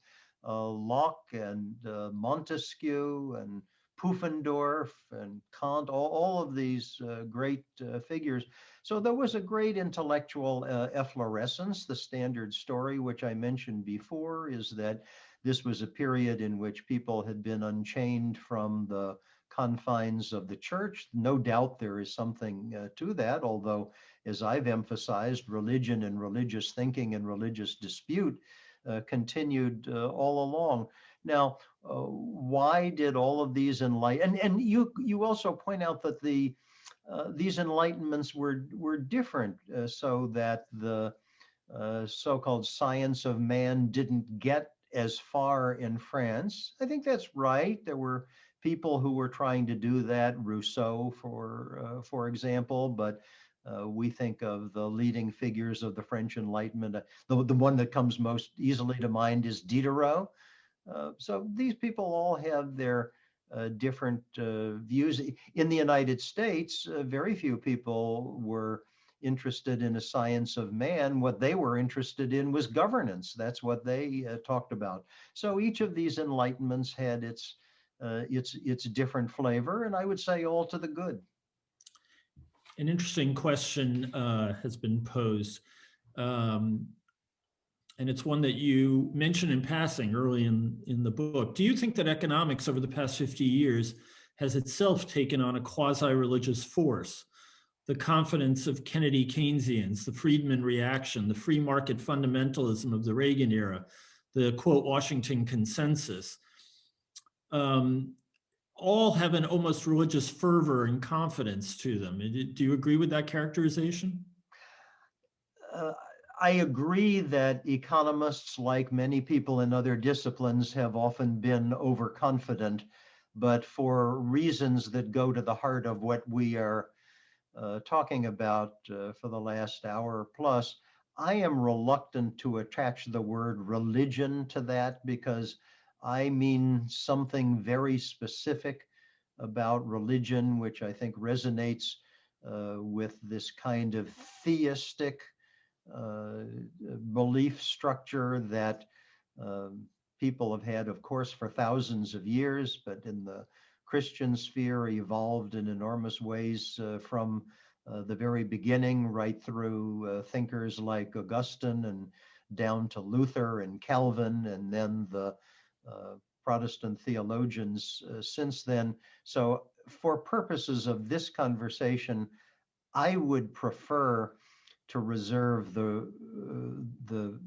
Locke and Montesquieu and Pufendorf and Kant, all of these great figures. So there was a great intellectual efflorescence. The standard story, which I mentioned before, is that this was a period in which people had been unchained from the confines of the church. No doubt there is something to that, although, as I've emphasized, religion and religious thinking and religious dispute continued all along. Now, why did all of these and you also point out that these enlightenments were different, so that the so-called science of man didn't get as far in France. I think that's right. There were people who were trying to do that, Rousseau, for example, but we think of the leading figures of the French Enlightenment. The one that comes most easily to mind is Diderot. So these people all have their different views. In the United States, very few people were interested in a science of man. What they were interested in was governance. That's what they talked about. So each of these enlightenments had its different flavor, and I would say all to the good. An interesting question has been posed, and it's one that you mentioned in passing early in the book. Do you think that economics over the past 50 years has itself taken on a quasi-religious force? The confidence of Kennedy Keynesians, the Friedman reaction, the free market fundamentalism of the Reagan era, the quote Washington consensus, all have an almost religious fervor and confidence to them. Do you agree with that characterization? I agree that economists, like many people in other disciplines, have often been overconfident, but for reasons that go to the heart of what we are talking about for the last hour plus, I am reluctant to attach the word religion to that, because I mean something very specific about religion, which I think resonates with this kind of theistic belief structure that people have had, of course, for thousands of years, but in the Christian sphere evolved in enormous ways from the very beginning, right through thinkers like Augustine and down to Luther and Calvin, and then the Protestant theologians since then. So for purposes of this conversation, I would prefer to reserve the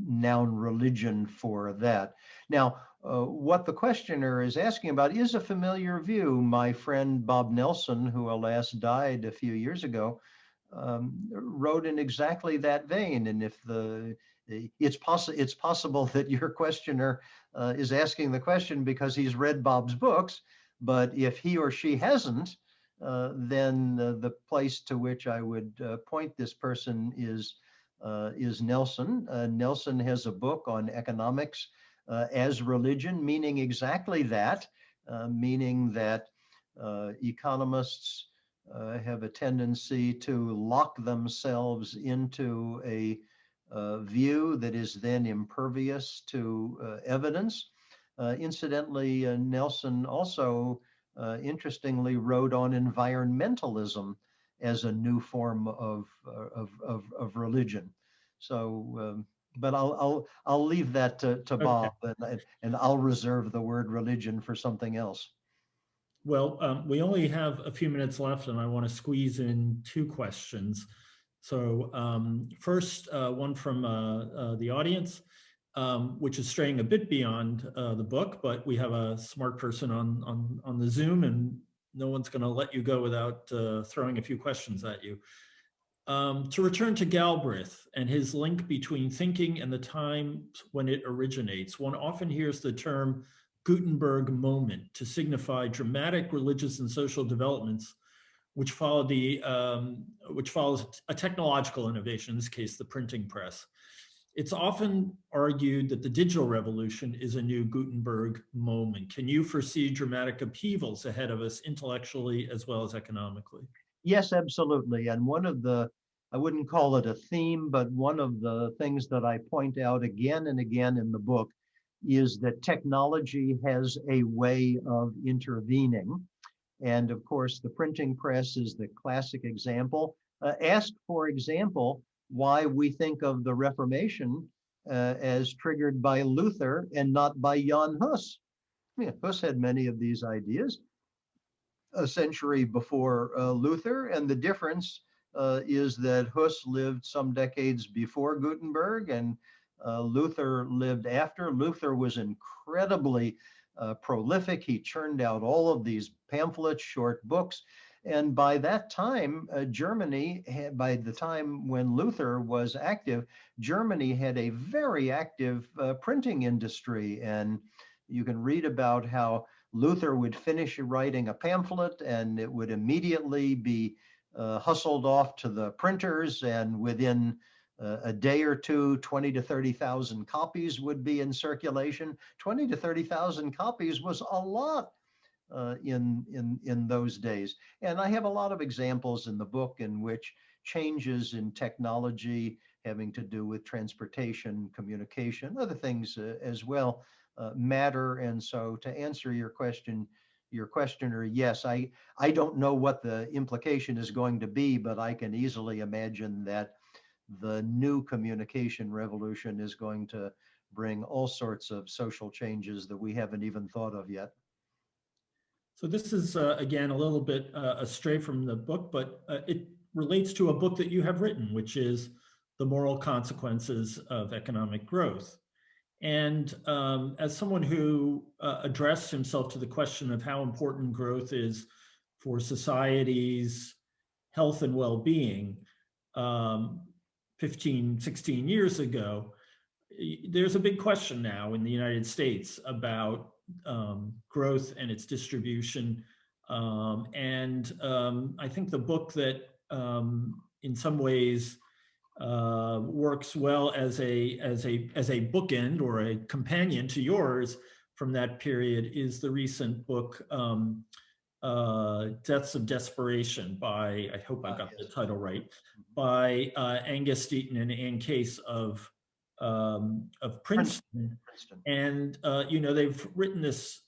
noun religion for that. Now, what the questioner is asking about is a familiar view. My friend Bob Nelson, who alas died a few years ago, wrote in exactly that vein. And if it's possible that your questioner is asking the question because he's read Bob's books, but if he or she hasn't, then the place to which I would point this person is Nelson. Nelson has a book on economics as religion, meaning exactly that, meaning that economists have a tendency to lock themselves into a view that is then impervious to evidence. Incidentally, Nelson also interestingly wrote on environmentalism as a new form of religion. So, but I'll leave that to Okay. Bob, and I'll reserve the word religion for something else. Well, we only have a few minutes left, and I want to squeeze in two questions. So first, one from the audience, which is straying a bit beyond the book, but we have a smart person on the Zoom, and no one's going to let you go without throwing a few questions at you. To return to Galbraith and his link between thinking and the time when it originates, one often hears the term Gutenberg moment to signify dramatic religious and social developments which follows a technological innovation, in this case, the printing press. It's often argued that the digital revolution is a new Gutenberg moment. Can you foresee dramatic upheavals ahead of us intellectually as well as economically? Yes, absolutely. And one of the, I wouldn't call it a theme, but one of the things that I point out again and again in the book is that technology has a way of intervening. And of course, the printing press is the classic example. Ask, for example, why we think of the Reformation as triggered by Luther and not by Jan Hus. Yeah, Hus had many of these ideas a century before Luther, and the difference is that Hus lived some decades before Gutenberg, and Luther lived after. Luther was incredibly prolific. He churned out all of these pamphlets, short books. And by that time, Germany, by the time when Luther was active, Germany had a very active printing industry. And you can read about how Luther would finish writing a pamphlet and it would immediately be hustled off to the printers, and within a day or two, 20 to 30,000 copies would be in circulation. 20 to 30,000 copies was a lot in those days. And I have a lot of examples in the book in which changes in technology having to do with transportation, communication, other things as well matter. And so to answer your question, your questioner, yes, I don't know what the implication is going to be, but I can easily imagine that the new communication revolution is going to bring all sorts of social changes that we haven't even thought of yet. So this is, again, a little bit astray from the book, but it relates to a book that you have written, which is The Moral Consequences of Economic Growth. And as someone who addressed himself to the question of how important growth is for society's health and well-being 15, 16 years ago, there's a big question now in the United States about growth and its distribution. I think the book that in some ways works well as a bookend or a companion to yours from that period is the recent book Deaths of Desperation by, I hope I got the title right, by Angus Deaton and Ann Case of Princeton. And they've written this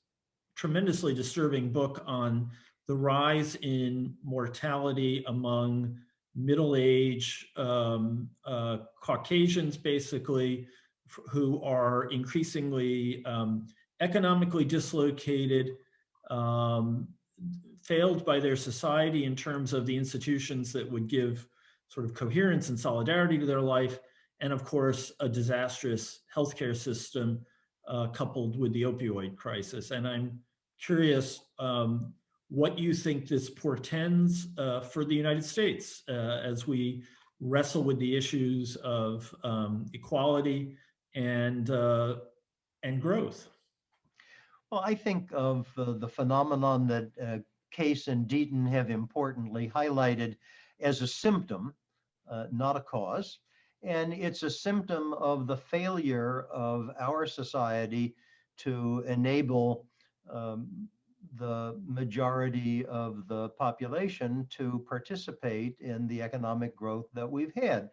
tremendously disturbing book on the rise in mortality among middle-aged Caucasians, basically, who are increasingly economically dislocated, failed by their society in terms of the institutions that would give sort of coherence and solidarity to their life, and of course, a disastrous healthcare system coupled with the opioid crisis. And I'm curious what you think this portends for the United States as we wrestle with the issues of equality and growth. Well, I think of the phenomenon that Case and Deaton have importantly highlighted as a symptom, not a cause. And it's a symptom of the failure of our society to enable the majority of the population to participate in the economic growth that we've had.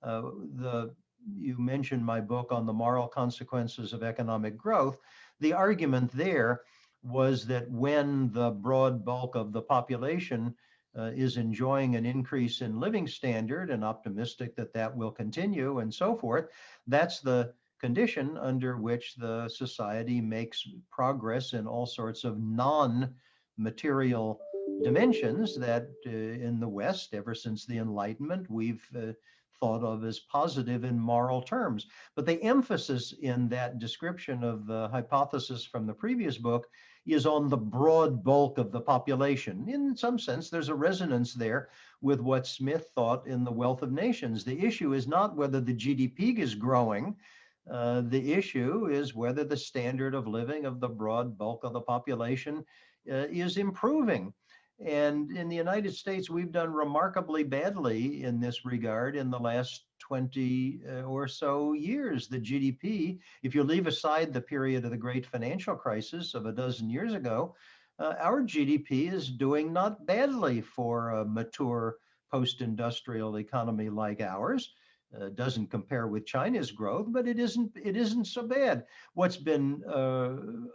You mentioned my book on the moral consequences of economic growth. the argument there was that when the broad bulk of the population is enjoying an increase in living standard and optimistic that that will continue and so forth, that's the condition under which the society makes progress in all sorts of non-material dimensions that in the West, ever since the Enlightenment, we've thought of as positive in moral terms. But the emphasis in that description of the hypothesis from the previous book is on the broad bulk of the population. In some sense, there's a resonance there with what Smith thought in The Wealth of Nations. The issue is not whether the GDP is growing. The issue is whether the standard of living of the broad bulk of the population is improving. And in the United States, we've done remarkably badly in this regard in the last 20 or so years. The GDP, if you leave aside the period of the great financial crisis of a dozen years ago, our GDP is doing not badly for a mature post-industrial economy like ours. Doesn't compare with China's growth, but it isn't so bad. What's been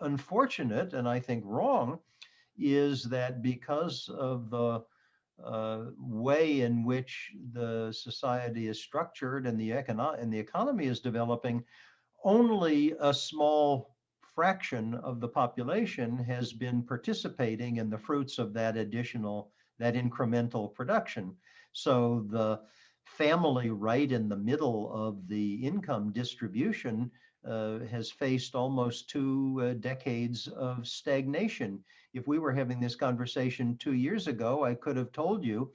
unfortunate, and I think wrong, is that because of the way in which the society is structured and the economy is developing, only a small fraction of the population has been participating in the fruits of that incremental production. So the family right in the middle of the income distribution has faced almost 2 decades of stagnation. If we were having this conversation 2 years ago, I could have told you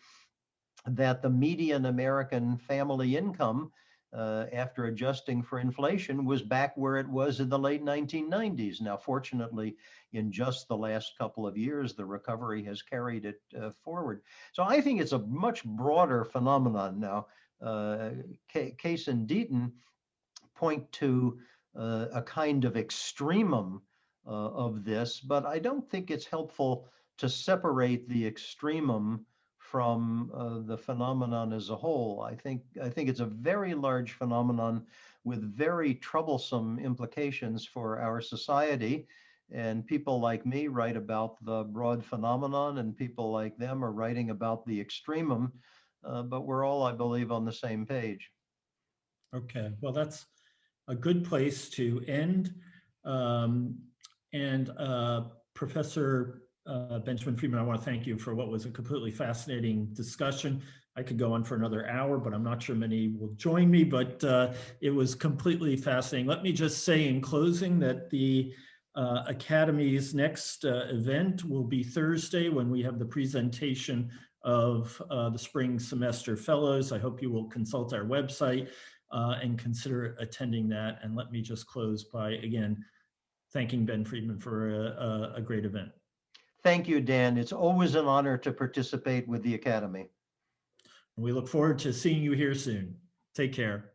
that the median American family income, after adjusting for inflation, was back where it was in the late 1990s. Now, fortunately, in just the last couple of years, the recovery has carried it forward. So I think it's a much broader phenomenon now. Case and Deaton point to a kind of extremum of this, but I don't think it's helpful to separate the extremum from the phenomenon as a whole. I think it's a very large phenomenon with very troublesome implications for our society. And people like me write about the broad phenomenon, and people like them are writing about the extremum. But we're all, I believe, on the same page. Okay, well, that's a good place to end. Professor Benjamin Friedman, I want to thank you for what was a completely fascinating discussion. I could go on for another hour, but I'm not sure many will join me, but it was completely fascinating. Let me just say in closing that the Academy's next event will be Thursday when we have the presentation of the spring semester fellows. I hope you will consult our website and consider attending that. And let me just close by, again, thanking Ben Friedman for a great event. Thank you, Dan. It's always an honor to participate with the Academy. We look forward to seeing you here soon. Take care.